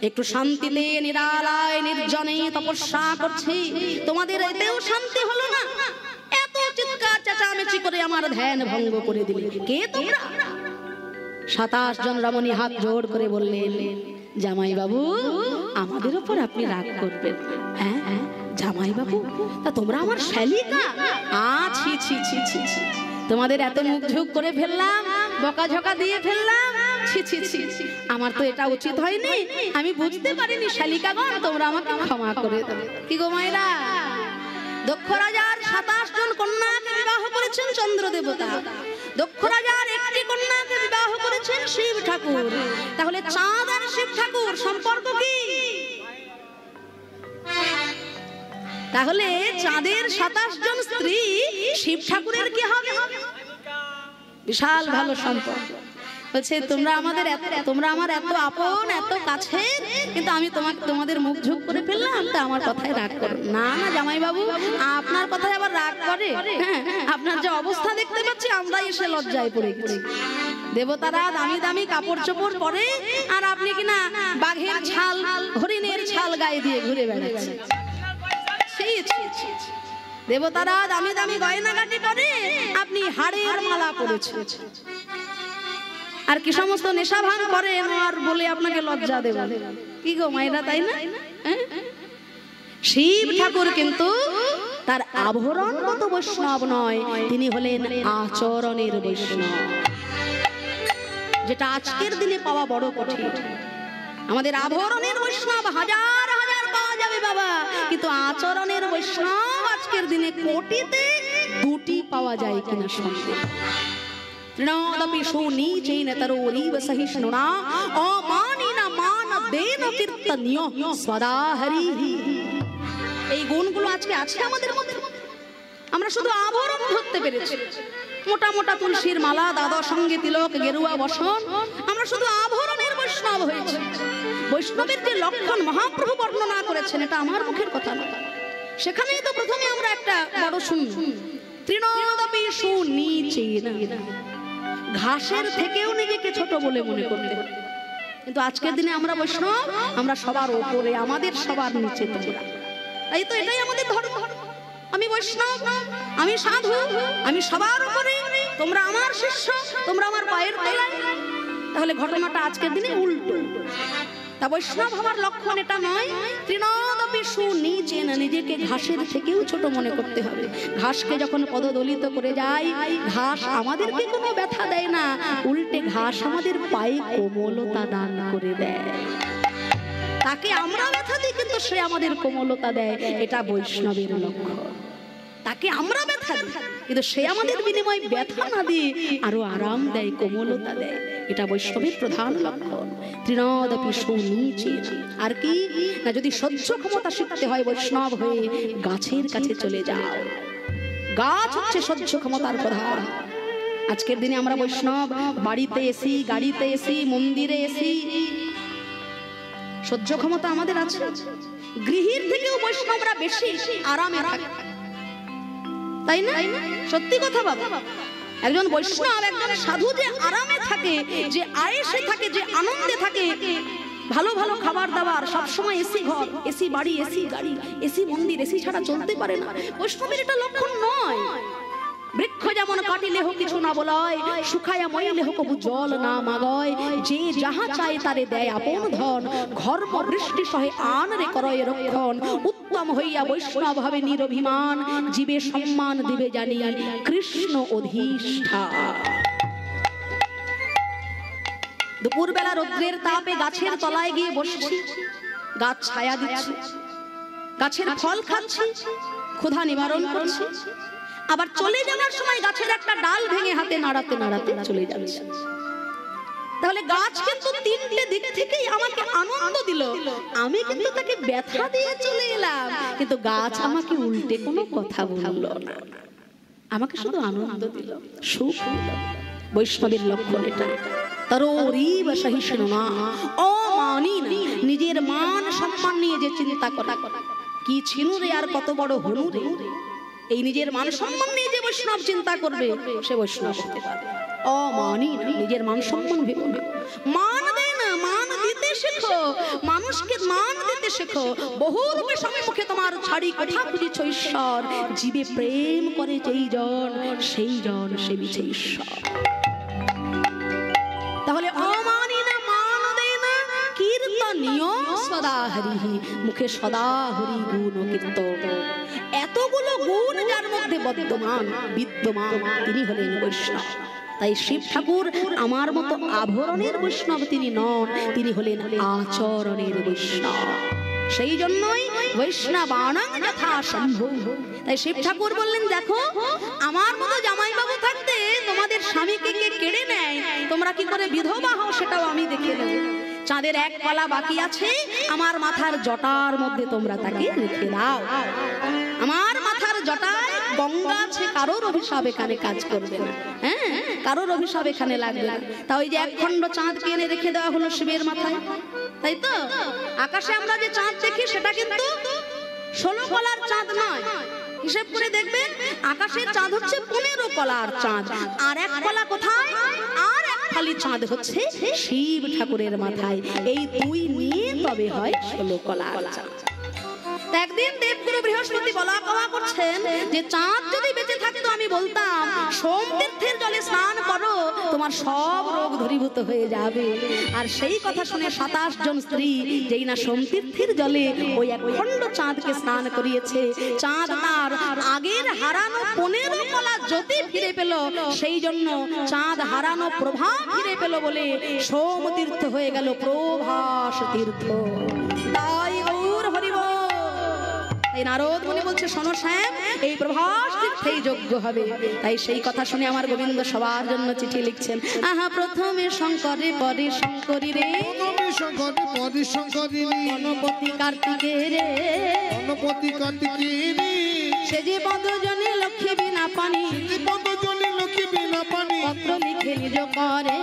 একটু শান্তিতে নিরালায় নির্জনে তপস্যা করছি, তোমাদের এতেও শান্তি হলো না? এত চিৎকার চেঁচামেচি করে আমার ধ্যান ভঙ্গ করে দিলে। কে তোমরা? 27 জন রমণী হাত জোড় করে বললেন, জামাই বাবু, আমাদের উপর আপনি রাগ করবেন? হ্যাঁ জামাই বাবু, তা তোমরা আমার শালিকা? ছি ছি ছি ছি ছি, তোমাদের এত মুখ ঝুঁক করে ফেললাম, বকাঝকা দিয়ে ফেললাম, ছি ছি ছি, আমার তো এটা উচিত হয়নি, আমি বুঝতে পারিনি শালিকাগণ, তোমরা আমাকে ক্ষমা করে দেবে। কি গো মায়েরা, দক্ষ রাজার 27 জন কন্যাকে বিবাহ করেছেন চন্দ্র দেবতা, দক্ষ রাজার একটি কন্যাকে বিবাহ করেছেন শিব ঠাকুর, তাহলে চাঁদ আর শিব ঠাকুর সম্পর্ক কি? তাহলে চাঁদের 27 জন স্ত্রী শিব ঠাকুরের কি হবে? বিশাল ভালো সম্পর্ক। বলছে, তোমরা আমার এত আপন, এত কাছে, কিন্তু আমি তোমাদের মুখ ঝুঁক করে ফেললাম, তা আমার কথায় রাগ করো না। না জামাই বাবু, আপনার কথায় আবার রাগ করে? হ্যাঁ, আপনার যে অবস্থা দেখতে পাচ্ছি, আমরা এসে লজ্জায় পড়ে গেছি। দেবতারা দামি দামি কাপড় চোপড় পরে, আর আপনি কিনা বাঘের ছাল, হরিণের ছাল গায়ে দিয়ে ঘুরে বেড়াচ্ছেন। দেবতারা দামি দামি গয়নাগাটি পরে, আপনি হাড়ের মালা পরেছেন, আর কি সমস্ত নেশা ভাঙ করেন, আর বলে আপনাকে লজ্জা দেব। কি গো মায়েরা, তাই না? শিব ঠাকুর কিন্তু তার আভরণগত বৈষ্ণব নয়, তিনি হলেন আচরণের বৈষ্ণব, যেটা আজকের দিনে পাওয়া বড় কঠিন। আমাদের আভরণের বৈষ্ণব হাজার হাজার পাওয়া যাবে বাবা, কিন্তু আচরণের বৈষ্ণব আজকের দিনে কোটিতে 2টি পাওয়া যায় কিনা সন্দেহ। তৃণাদপি সুনীচেন তরোরিব সহিষ্ণুনা অমানিনা মানদেন কীর্তনীয় সদা হরি। এই গুণগুলো আজকে আছে আমাদের মধ্যে। আমরা শুধু আভরণ ধরতে পেরেছি, মোটা মোটা তুলসীর মালা, দাদা সঙ্গে তিলক, গেরুয়া বসন, আমরা শুধু আভরণের বৈষ্ণব হয়েছি। বৈষ্ণবের যে লক্ষণ মহাপ্রভু বর্ণনা করেছেন, এটা আমার মুখের কথা নয়। সেখানেই তো প্রথমে আমরা একটা বড় শুনি, তৃণদপি সুনীচেন, ঘাসের থেকেও নিজেকে ছোট বলে মনে করতে। কিন্তু আজকের দিনে আমরা বৈষ্ণব, আমরা সবার উপরে, আমাদের সবার নিচে তোমরা। তাই তো এটাই আমাদের ধর্ম। আমি বৈষ্ণব, আমি সাধু, আমি সবার উপরে, তোমরা আমার শিষ্য, তোমরা আমার পায়ের তলায়। তাহলে ঘটনাটা আজকের দিনে উল্টো। তা বৈষ্ণব হওয়ার লক্ষণ এটা নয়, তৃণদপি সুনীচেন, নিজেকে ঘাসের থেকেও ছোট মনে করতে হবে। ঘাসকে যখন পদদলিত করে যায়, ঘাস আমাদেরকে কোনো ব্যথা দেয় না, উল্টে ঘাস আমাদের পায়ে কোমলতা দান করে দেয়। তাকে আমরা ব্যথা দিই, কিন্তু সে আমাদের কোমলতা দেয়। এটা বৈষ্ণবের লক্ষণ। তাকে আমরা ব্যথা দিই, কিন্তু সে আমাদের বিনিময়ে ব্যথা না দিয়ে আরো আরাম দেয়, কোমলতা দেয়। এটা বৈষ্ণবের প্রধান লক্ষণ। তৃণদপি সুনীচেন। আর কি না, যদি সহ্য ক্ষমতা শিখতে হয় বৈষ্ণব হয়ে, গাছের কাছে চলে যাও। গাছ হচ্ছে সহ্য ক্ষমতার প্রধান। আজকের দিনে আমরা বৈষ্ণব বাড়িতে এসি, গাড়িতে এসি, মন্দিরে এসি, সহ্য ক্ষমতা আমাদের আছে। গৃহীর থেকেও বৈষ্ণবরা বেশি আরামে থাকে, তাই না? সত্যি কথা বাবা। একজন বৈষ্ণব, একজন সাধু যে আরামে থাকে, যে আয়েসে থাকে, যে আনন্দে থাকে, ভালো ভালো খাবার দাবার, সবসময় এসি ঘর, এসি বাড়ি, এসি গাড়ি, এসি মন্দির, এসি ছাড়া চলতে পারে না। বৈষ্ণবের এটা লক্ষণ নয়। বৃক্ষ যেমন কাটিলে হোক কিছু না বলয়, শুকায়া মইলে হোক কবু জল না মাগয়, যে যাহা চায় তারে দেয় আপন ধন, ঘর্ম বৃষ্টি সহে আন রে করয় রক্ষণ, উত্তম হইয়া বৈষ্ণব হবে নিরভিমান, জীবে সম্মান দিবে জানি কৃষ্ণ অধিষ্ঠান। দুপুরবেলা রৌদ্রের তাপে গাছের তলায় গিয়ে বসছি, গাছ ছায়া দিচ্ছে, গাছের ফল খাচ্ছি, ক্ষুধা নিবারণ করছি। আবার চলে যাওয়ার সময় গাছের একটা ডাল ভেঙে হাতে নাড়াতে নাড়াতে চলে যাচ্ছে। তাহলে গাছ কিন্তু তিনটে দিক থেকেই আমাকে আনন্দ দিল। আমি কিন্তু তাকে ব্যথা দিয়ে চলে এলাম, কিন্তু গাছ আমাকে উল্টে কোনো কথা বলল না, আমাকে শুধু আনন্দ দিল, সুখ দিল। বৈষ্ণবের লক্ষণ এটা। তরোরিব সহিষ্ণু না অমানি, নিজের মান সম্মান নিয়ে যে চিন্তা করা, কি ছিনু রে আর কত বড় হনু রে, এই নিজের মান সম্মান নিয়ে যে বৈষ্ণব চিন্তা করবে, সে বৈষ্ণব হতে পারে। অমানি, নিজের মান সম্মান ভেবো না, মান দেয় না, মান দিতে শেখো, মানুষকে মান দিতে শেখো। বহু রূপে সম্মুখে তোমার ছাড়ি কথা খুঁজেছ ঈশ্বর, জীবে প্রেম করে যেই জন, সেই জন সেবিছে ঈশ্বর। তাহলে অমানি না, মান দেয় না, কীর্তনীয় সদা হরিহি, মুখে সদা হরি গুণ কীর্তন। এতগুলো গুণ যার মধ্যে বিদ্যমান, তিনি হলেন বৈষ্ণব। তাই শিব ঠাকুর আমার মতো আভরণের বৈষ্ণব তিনি নন, তিনি হলেন আচরণের বৈষ্ণব। সেই জন্যই বৈষ্ণবানাং যথা শম্ভু। তাই শিব ঠাকুর বললেন, দেখো আমার মতো জামাইবাবু থাকতে তোমাদের স্বামীকে কে কেড়ে নেয়, তোমরা কি করে বিধবা হও সেটাও আমি দেখে নেব। চাঁদের এক কলা বাকি আছে, আমার মাথার জটার মধ্যে তোমরা তাকে রেখে দাও। আমার মাথার জটায় গঙ্গা আছে, কারোর অভিশাপ এখানে কাজ করবে না। হ্যাঁ, কারোর অভিশাপ এখানে লাগবে না। তা ওই যে এক খণ্ড চাঁদ এনে রেখে দেওয়া হলো শিবের মাথায়, তাই তো? আকাশে আমরা যে চাঁদ দেখি সেটা কিন্তু 16 কলার চাঁদ নয়। হিসেব করে দেখবেন, আকাশের চাঁদ হচ্ছে 15 কলার চাঁদ। আর এক কলা কোথায়? আর এক ফালি চাঁদ হচ্ছে শিব ঠাকুরের মাথায়। এই দুই নিয়ে তবে হয় 16 কলার চাঁদ। একদিন দেবগুরু বৃহস্পতি বলা কওয়া করছেন যে চাঁদ যদি বেঁচে থাকতো আমি বলতাম সোম তীর্থের জলে স্নান করো, তোমার সব রোগ দূরীভূত হয়ে যাবে। আর সেই কথা শুনে 27 জন স্ত্রী যেই না সোম তীর্থের জলে ওই এক খণ্ড চাঁদকে স্নান করিয়েছে, চাঁদ তার আগের হারানো 15 কলা জ্যোতি ফিরে পেল। সেই জন্য চাঁদ হারানো প্রভা ফিরে পেল বলে সোম তীর্থ হয়ে গেল প্রভাস তীর্থ। তাই গৌর হরি বল। তাই নারদ মুনি বলছে, শোনো শ্যাম, এই প্রভাস তীর্থেই যোগ্য হবে। তাই সেই কথা শুনে আমার গোবিন্দ সবার জন্য চিঠি লিখছেন। আহা প্রথমে শঙ্করে পরে শঙ্করী রে, শঙ্করী পরে শঙ্করী, গণপতি কার্তিকে রে, গণপতি কার্তিকে রে, সে যে পদজনী লক্ষ্মী বিনা পানি, যে পদজনী লক্ষ্মী বিনা পানি, পত্র লিখে নিজ করে।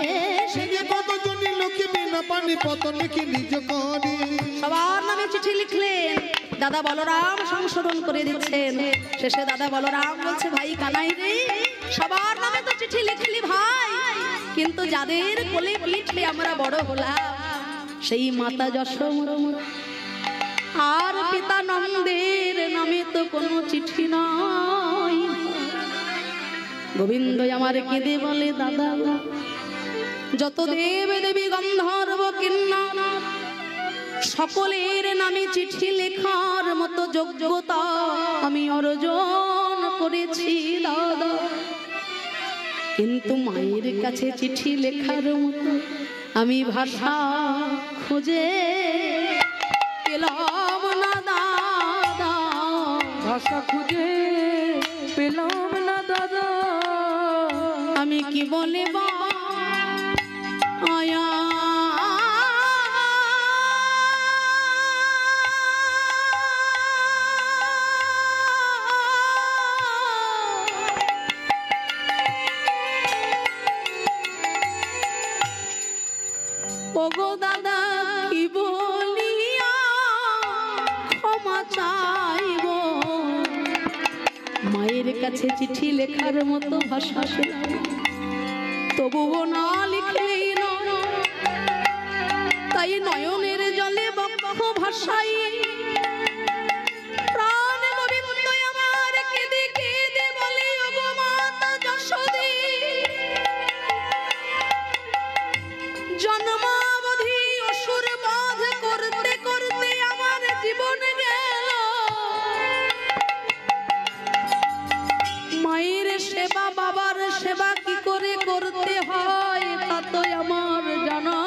সে যে পদজনী লক্ষ্মী বিনা পানি, পত্র লিখে নিজ করে। সবার নামে চিঠি লিখলেন, দাদা বলরাম সংশোধন করে দিচ্ছেন। শেষে দাদা বলরাম বলছে, ভাই কানাই রে, সবার নামে তো চিঠি লিখলি ভাই, কিন্তু যাদের কোলে পিঠে আমরা বড় হলাম, সেই মাতা যশোমা আর পিতা নন্দের নামে তো কোনো চিঠি নাই। গোবিন্দ আমার কেঁদে বলে, দাদা যত দেব দেবী গন্ধর্ব কিন্নর সকলের নামে চিঠি লেখার মতো যোগ্যতা আমি অর্জন করেছি দাদা, কিন্তু মায়ের কাছে চিঠি লেখার মতো আমি ভাষা খুঁজে পেলাম না দাদা। ভাষা খুঁজে পেলাম না দাদা, আমি কি বলে আয়া ওগো দাদা কি বলিয়া ক্ষমা চাইব, মায়ের কাছে চিঠি লেখার মতো ভাষা পেলাম, তবুও না লিখলেই নয়, তাই নয়নের জলে বক্ষ ভাষাই প্রাণ গোবিন্দ আমার কেঁদে কেঁদে বলে, ওগো মাতা যশোদী, জন্মাবধি অসুর বধ করতে করতে আমার জীবন গেল, মায়ের সেবা বাবার সেবা কি করে করতে হয় তা তো আমার জানা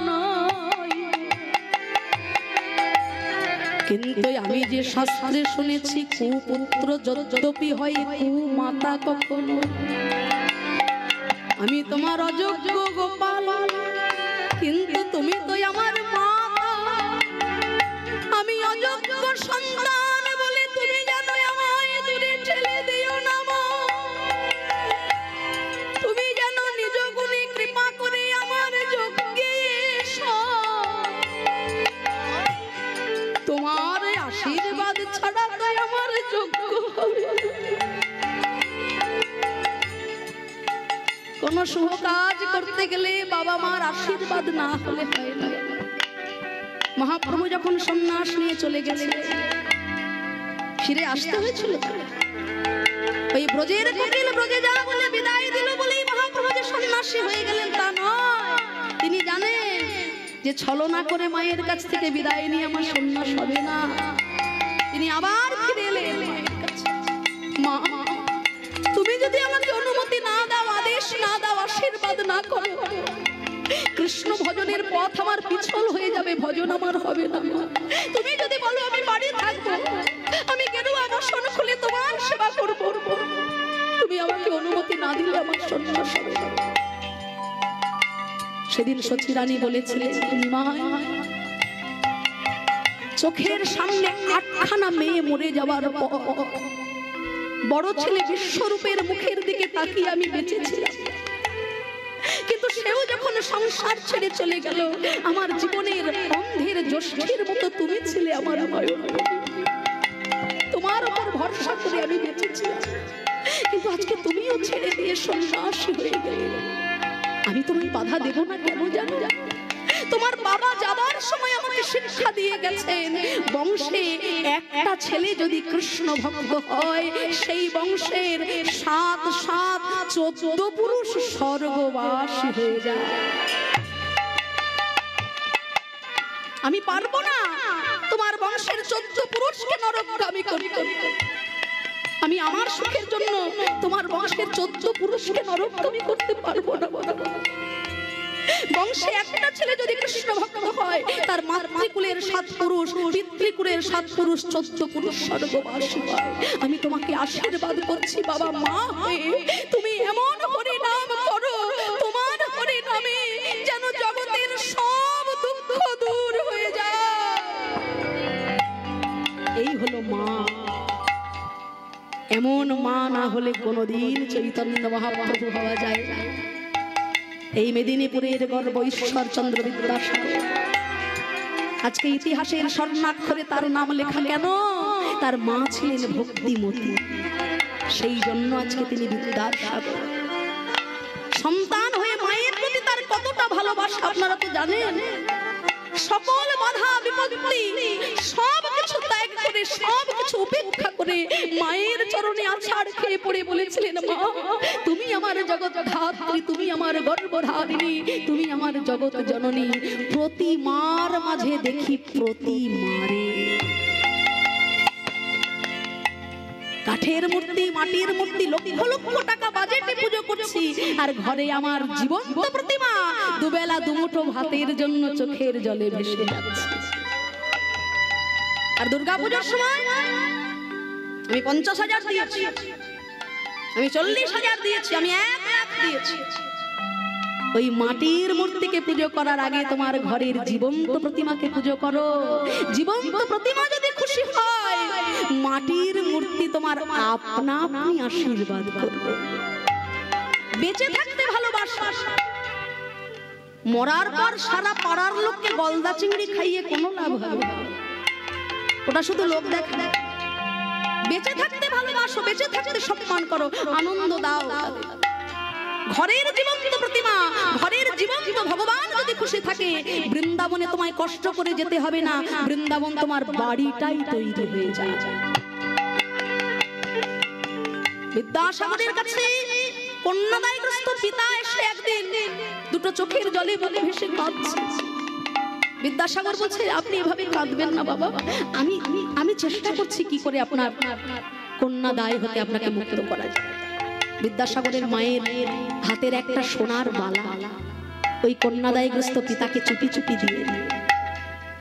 নাই, কিন্তু আমি যে শাস্ত্রে শুনেছি কুপুত্র যদ্যপি হয় কুমাতা কখনো, আমি তোমার অযোগ্য গোপাল, কিন্তু তুমি তো আমার মাতা, আমি অযোগ্য সন্তান বলে তুমি যেন আমায় দূরে ঠেলে দিও না মা, তুমি যেন নিজ গুণে কৃপা করে আমার যোগ্যে এসো, তোমার আশীর্বাদ ছাড়া তো আমার যোগ্য হবে না। কোন শুভ কাজ করতে গেলে বাবা মার আশীর্বাদ না হলে হয় না। মহাপ্রভু যখন সন্ন্যাস নিয়ে চলে গেছে, ফিরে আসতে হয়েছিল, ওই ব্রজের কোকিল ব্রজে যা বলে বিদায় দিল বলেই মহাপ্রভু যে সন্ন্যাসী হয়ে গেলেন তা নয়, তিনি জানেন যে ছলনা করে মায়ের কাছ থেকে বিদায় নিয়ে আমার সন্ন্যাস হবে না, তিনি আবার ফিরে এলেন মায়ের কাছে। মা, তুমি যদি আমাকে অনুমতি না দাও, আদেশ না দাও, আশীর্বাদ না করো, কৃষ্ণ ভজনের পথ আমার পিছল হয়ে যাবে, ভজন আমার হবে না। তুমি যদি বলো আমি বাড়ি থাকবো, আমি গেরুয়া বসন খুলে তোমার সেবা করব, তুমি আমাকে অনুমতি না দিলে আমার সন্ন্যাস হবে না। সেদিন সচি রানী বলেছিলেন, মা চোখের সামনে 8খানা মেয়ে মরে যাওয়ার পর বড় ছেলে বিশ্বরূপের মুখের দিকে তাকিয়ে আমি বেঁচেছিলাম, কিন্তু সেও যখন সংসার ছেড়ে চলে গেল, আমার জীবনের অন্ধের জ্যোষ্ঠীর মতো তুমি ছিলে আমার নয়ন, তোমার উপর ভরসা করে আমি বেঁচেছিলাম, কিন্তু আজকে তুমিও ছেড়ে দিয়ে সন্ন্যাসী হয়ে গেলে, আমি তোমায় বাধা দেব না কেন জানো? তোমার বাবা যাবার সময় আমাকে শিক্ষা দিয়ে গেছেন, বংশে একটা ছেলে যদি কৃষ্ণ ভক্ত হয়, সেই বংশের 7 পুরুষ স্বর্গবাসী হয়ে যায়। আমি পারবো না তোমার বংশের 14 পুরুষকে নরকগামী করতে, আমি আমার সুখের জন্য তোমার বংশের 14 পুরুষকে নরকগামী করতে পারবো না। বংশে একটা ছেলে যদি কৃষ্ণ ভক্ত হয়, তার মাতৃকুলের 7 পুরুষ, পিতৃকুলের 7 পুরুষ, 14 পুরুষ স্বর্গবাসী হয়। আমি তোমাকে আশীর্বাদ করছি বাবা, মা হয়ে তুমি এমন হরি নাম করো, তোমার হরি নামে যেন জগতের সব দুঃখ দূর হয়ে যায়। এই হলো মা। এমন মা না হলে কোনোদিন চৈতন্য মহাপ্রভু হওয়া যায় না। এই মেদিনীপুরের গর্ব ঈশ্বরচন্দ্র বিদ্যাসাগর, আজকে ইতিহাসের স্বর্ণাক্ষরে তার নাম লেখা কেন? তার মা ছিলেন ভক্তিমতী, সেই জন্য আজকে তিনি বিদ্যাসাগর। সন্তান হয়ে মায়ের প্রতি তার কতটা ভালোবাসা আপনারা তো জানেন। সকল বাধা বিপত্তি সব কিছু ত্যাগ করে, সব কিছু উপেক্ষা করে মায়ের চরণে আছাড় খেয়ে পড়ে বলেছিলেন, মা তুমি আমার জগৎ ধাত্রী, তুমি আমার গর্ভধারিণী, তুমি আমার জগৎ জননী। প্রতি মার মাঝে দেখি প্রতি মারে কাঠের মূর্তি, মাটির মূর্তি, লক্ষ লক্ষ টাকা বাজেটে পুজো করছি, আর ঘরে আমার জীবন্ত প্রতিমা দুবেলা দুমুঠো ভাতের জন্য চোখের জলে ভেসে যাচ্ছে। আর দুর্গাপূজার সময় আমি 50,000 দিয়েছি, আমি 40,000 দিয়েছি, আমি 1 লাখ দিয়েছি। ওই মাটির মূর্তিকে পুজো করার আগে তোমার ঘরের জীবন্ত প্রতিমাকে পুজো করো। জীবন্ত প্রতিমা যদি খুশি হয়, মাটির মূর্তি তোমার আপনা আপনি আশীর্বাদ করবে। বেঁচে থাকতে ভালোবাসা, মরার পর সারা পাড়ার লোককে গলদা চিংড়ি খাইয়ে কোনো লাভ হবে না, ওটা শুধু লোক দেখে। বেঁচে থাকতে ভালোবাসো, বেঁচে থাকতে সম্মান করো, আনন্দ দাও। ঘরের জীবন্ত প্রতিমা, ঘরের জীবন্ত ভগবান যদি খুশি থাকে, বৃন্দাবনে তোমায় কষ্ট করে যেতে হবে না, বৃন্দাবন তোমার বাড়িটাই তৈরি হয়ে যায়। বিদ্যাসাগরের কাছে কন্যাদায়গ্রস্ত পিতা এসে একদিন দুটো চোখের জলে বলে ভেসে কাঁদছে। বিদ্যাসাগর বলছে, আপনি এভাবে কাঁদবেন না বাবা, আমি চেষ্টা করছি কি করে আপনার কন্যা দায় হতে আপনাকে মুক্ত করা যায়। বিদ্যাসাগরের মায়ের হাতের একটা সোনার বালা ওই কন্যাদায়গ্রস্ত পিতাকে চুপি চুপি দিয়ে,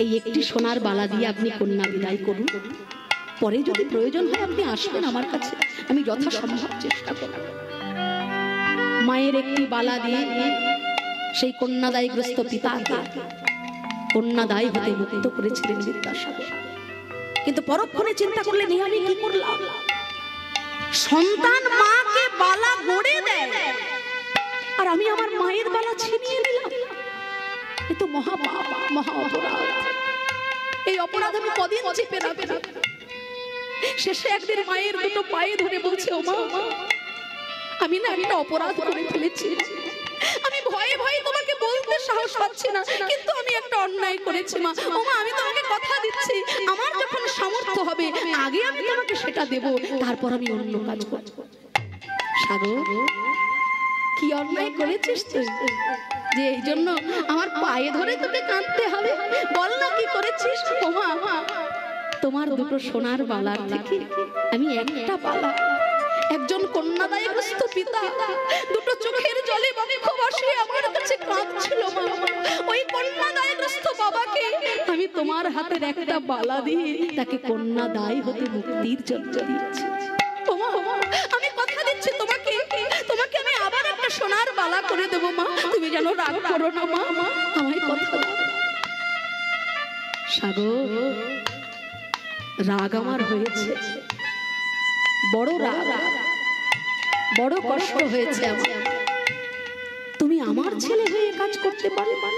এই একটি সোনার বালা দিয়ে আপনি কন্যা বিদায় করুন, পরে যদি প্রয়োজন হয় আপনি আসবেন আমার কাছে, আমি যথাসম্ভব চেষ্টা করব। মায়ের একটি বালা দিয়ে সেই কন্যাদায়গ্রস্ত পিতাকে কন্যাদায় হতে মুক্ত করেছিলেন বিদ্যাসাগর। কিন্তু পরক্ষণে চিন্তা করলেন, আমি কি করলাম? সন্তান মাকে বালা গড়ে দেয় আর আমি আমার মায়ের বালা ছিনিয়ে নিলাম, এ তো মহা পাপ, মহা অপরাধ। এই অপরাধ আমি কদিন চেপে রাখবো? শেষে একদিন মায়ের দুটো পায়ে ধরে বলছে, ও মা, আমি না একটা অপরাধ করে ফেলেছি, আমি ভয়ে ভয়ে তোমাকে বলতে সাহস পাচ্ছি না, কিন্তু আমি একটা অন্যায় করেছি মা। ও মা, আমি তোমাকে কথা দিচ্ছি, আমার যখন সামর্থ্য হবে আগে আমি তোমাকে সেটা দেব, তারপর আমি অন্য কাজ করব। সাগর, কি অন্যায় করেছিস তুই যে এই জন্য আমার পায়ে ধরে তোকে কাঁদতে হবে? বল না কি করেছিস? ও মা, তোমার দুটো সোনার বালার থেকে আমি একটা বালা, একজন কন্যাদায়গ্রস্ত পিতা দুটো চোখের জলে বক্ষ বসে আমার কাছে কাঁদছিল মা, ওই কন্যাদায়গ্রস্ত বাবাকে আমি তোমার হাতের একটা বালা দিয়ে তাকে কন্যাদায় হতে মুক্তির জন্য দিয়েছি। ওমা, আমি কথা দিচ্ছি তোমাকে, তোমাকে আমি আবার একটা সোনার বালা করে দেবো মা, তুমি যেন রাগ করো না মা, আমায় কথা দাও। সাগর, রাগ আমার হয়েছে, বড় রাগ, বড় কষ্ট হয়েছে আমার। তুমি আমার ছেলে হয়ে কাজ করতে পারবে?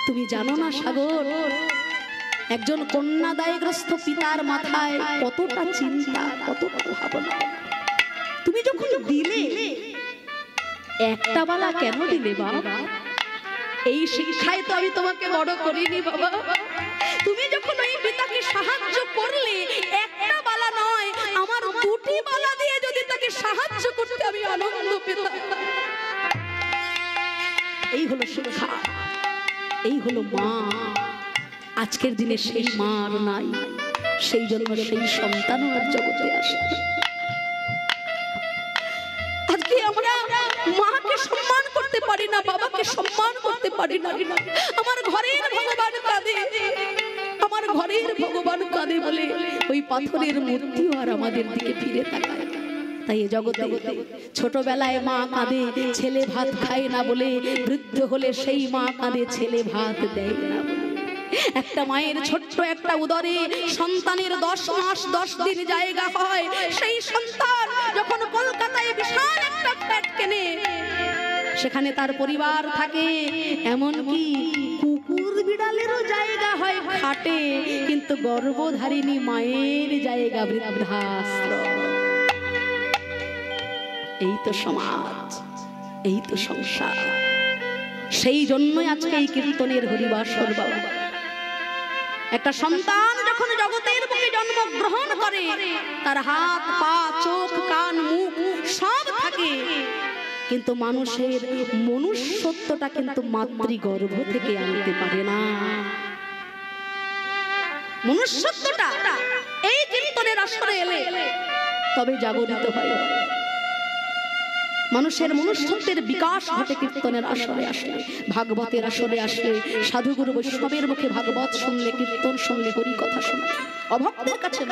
তুমি জানো না সাগর, একজন কন্যাদায়গ্রস্ত পিতার মাথায় কতটা চিন্তা, কতটা ভাবনা। তুমি যখন দিলে একটা বালা কেন দিলে বাবা? এই শিক্ষায় তো আমি তোমাকে বড় করিনি বাবা। তুমি যখন ওই পিতাকে সাহায্য করলে, একটা বালা নয় আমার দুটি বালা দিয়ে যদি তাকে সাহায্য করতে আমি আনন্দ পেতাম। এই হলো শিক্ষা, এই হলো মা। আজকের দিনে সেই মা আর নাই, সেই জন্য সেই সন্তান আর জগতে আসে। আজকে আমরা মাকে সম্মান করতে পারি না, বাবাকে সম্মান করতে পারি না। আমার ঘরের ভগবান কাঁদে, আমার ঘরের ভগবান কাঁদে বলে ওই পাথরের মূর্তিও আর আমাদের দিকে ফিরে তাকায়। তাই এ জগতে ছোটবেলায় মা কাঁদে, ছেলে ভাত খায় না বলে, বৃদ্ধ হলে সেই মা কাঁদে, ছেলে ভাত দেয় না বলে। একটা মায়ের ছোট্ট একটা উদরে সন্তানের 10 মাস 10 দিন জায়গা হয়, সেই সন্তান যখন কলকাতায় বিশাল একটা ফ্ল্যাট কেনে, সেখানে তার পরিবার থাকে, এমনকি কুকুর বিড়ালেরও জায়গা হয় খাটে, কিন্তু গর্ভধারিণী মায়ের জায়গা বৃদ্ধাশ্রম। এই তো সমাজ, এই তো সংসার। সেই জন্যই আজকে এই কীর্তনের হরিবাসর বাবা। একটা সন্তান যখন জগতের বুকে জন্মগ্রহণ করে, তার হাত পা চোখ কান মুখ সব থাকে, কিন্তু মানুষের মনুষ্যত্বটা কিন্তু মাতৃগর্ভ থেকে আনতে পারে না। মনুষ্যত্বটা এই কীর্তনের আসরে এলে তবে জাগরিত হয়। মানুষের মনুষ্যত্বের বিকাশ ঘটে কীর্তনের আসরে আসলে, ভাগবতের আসরে আসলে, সাধুগুরু বৈষ্ণবের মুখে ভাগবত শুনলে, কীর্তন শুনলে, হরি কথা শুনলে। অভক্তের কাছে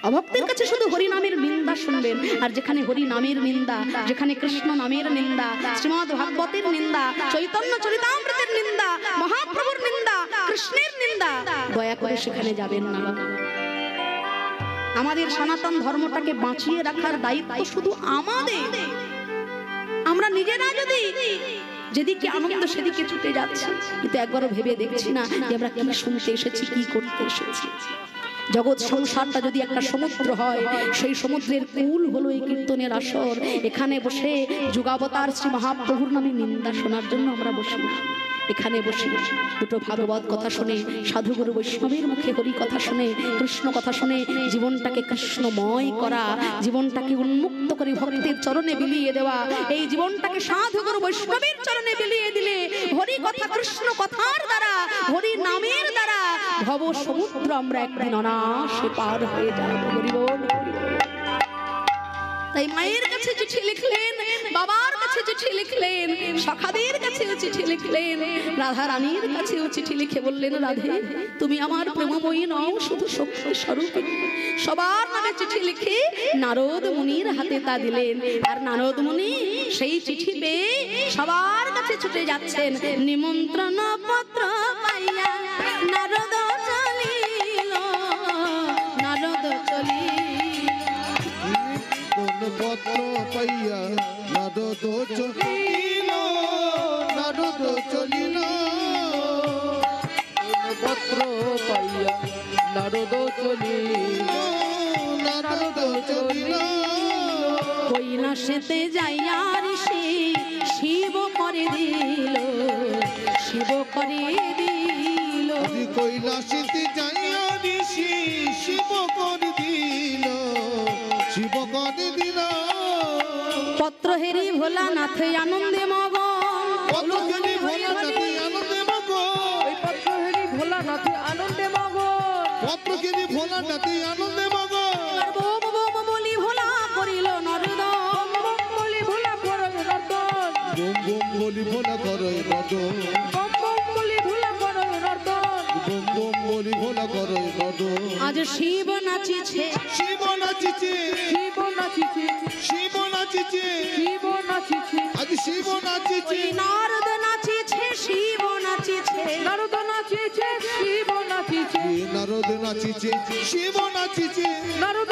অভক্তের কাছে শুধু হরি নামের নিন্দা শুনবেন, আর যেখানে হরি নামের নিন্দা, যেখানে কৃষ্ণ নামের নিন্দা, শ্রীমদ্ ভাগবতের নিন্দা, চৈতন্য চরিতামৃতের নিন্দা, মহাপ্রভুর নিন্দা, কৃষ্ণের নিন্দা, দয়া করে সেখানে যাবেন না। আমাদের সনাতন ধর্মটাকে বাঁচিয়ে রাখার দায়িত্ব শুধু আমাদের। আমরা নিজেরা যদি যেদিকে আনন্দ সেদিকে ছুটে যাচ্ছি, কিন্তু একবারও ভেবে দেখছি না যে আমরা কি শুনতে এসেছি, কি করতে এসেছি। জগৎ সংসারটা যদি একটা সমুদ্র হয়, সেই সমুদ্রের কুল হলো এই কীর্তনের আসর। এখানে বসে যুগাবতার শ্রী মহাপ্রভুর নামে নিন্দা শোনার জন্য আমরা বসি না। এখানে বসে দুটো ভাগবত কথা শুনে, সাধুগুরু বৈষ্ণবের মুখে হরি কথা শুনে, কৃষ্ণ কথা শুনে জীবনটাকে কৃষ্ণময় করা, জীবনটাকে উন্মুক্ত করে ভক্তের চরণে বিলিয়ে দেওয়া, এই জীবনটাকে সাধুগুরু বৈষ্ণবের চরণে বিলিয়ে দিলে হরি কথা কৃষ্ণ কথার দ্বারা, হরি নামের দ্বারা ভব সমুদ্র আমরা একদিন অনায়াসে পার হয়ে যাব। হরি বল। তাই মায়ের কাছে চিঠি লিখলেন, বাবার কাছে চিঠি লিখলেন, সখাদের কাছে চিঠি লিখলেন, রাধা রানীর কাছেও চিঠি লিখে বললেন, রাধে তুমি আমার প্রেমময়ী নও, শুধু শক্তি স্বরূপ। সবার নামে চিঠি লিখে নারদ মুনির হাতে তা দিলেন। আর নারদ মুনি সেই চিঠি পেয়ে সবার কাছে ছুটে যাচ্ছেন। নিমন্ত্রণ পত্র পাইয়া নারদ চলিল, নারদ চলিল। পত্র পাইয়া নারদ চলিল, নারদ চলিল। পত্র পাইয়া নারদ চলিল, নারদ চলিল। কৈলাসেতে যাইয়া ঋষি শিব করে দিল, শিব করে দিল। কৈলাসেতে যাইয়া ঋষি শিব করে দিল, শিব করে দিল। পত্র হেরি ভোলানাথ আনন্দে মগন, পত্র হেরি ভোলানাথ আনন্দে মগন, ওই পত্র হেরি ভোলানাথ আনন্দে মগন, পত্র হেরি ভোলানাথ আনন্দে মগন। বোম বোম বলি ভোলা করিল নরদম, বলি ভোলা করো নর্দন, বোম বোম বলি ভোলা করো নর্দন, বম বম বলি ভোলা করো নর্দন, বোম বোম বলি ভোলা করো নর্দন। আজ শিব নাচিছে, শিব নাচিছে, শিব নাচিছে, শিব নাচিছে, শিব নাচিছে, আজ শিব নাচিছে। নারদ নাচিছে, শিব নাচিছে, নারদ নাচিছে, শিব নাচিছে, নারদ নাচিছে, শিব নাচিছে, নারদ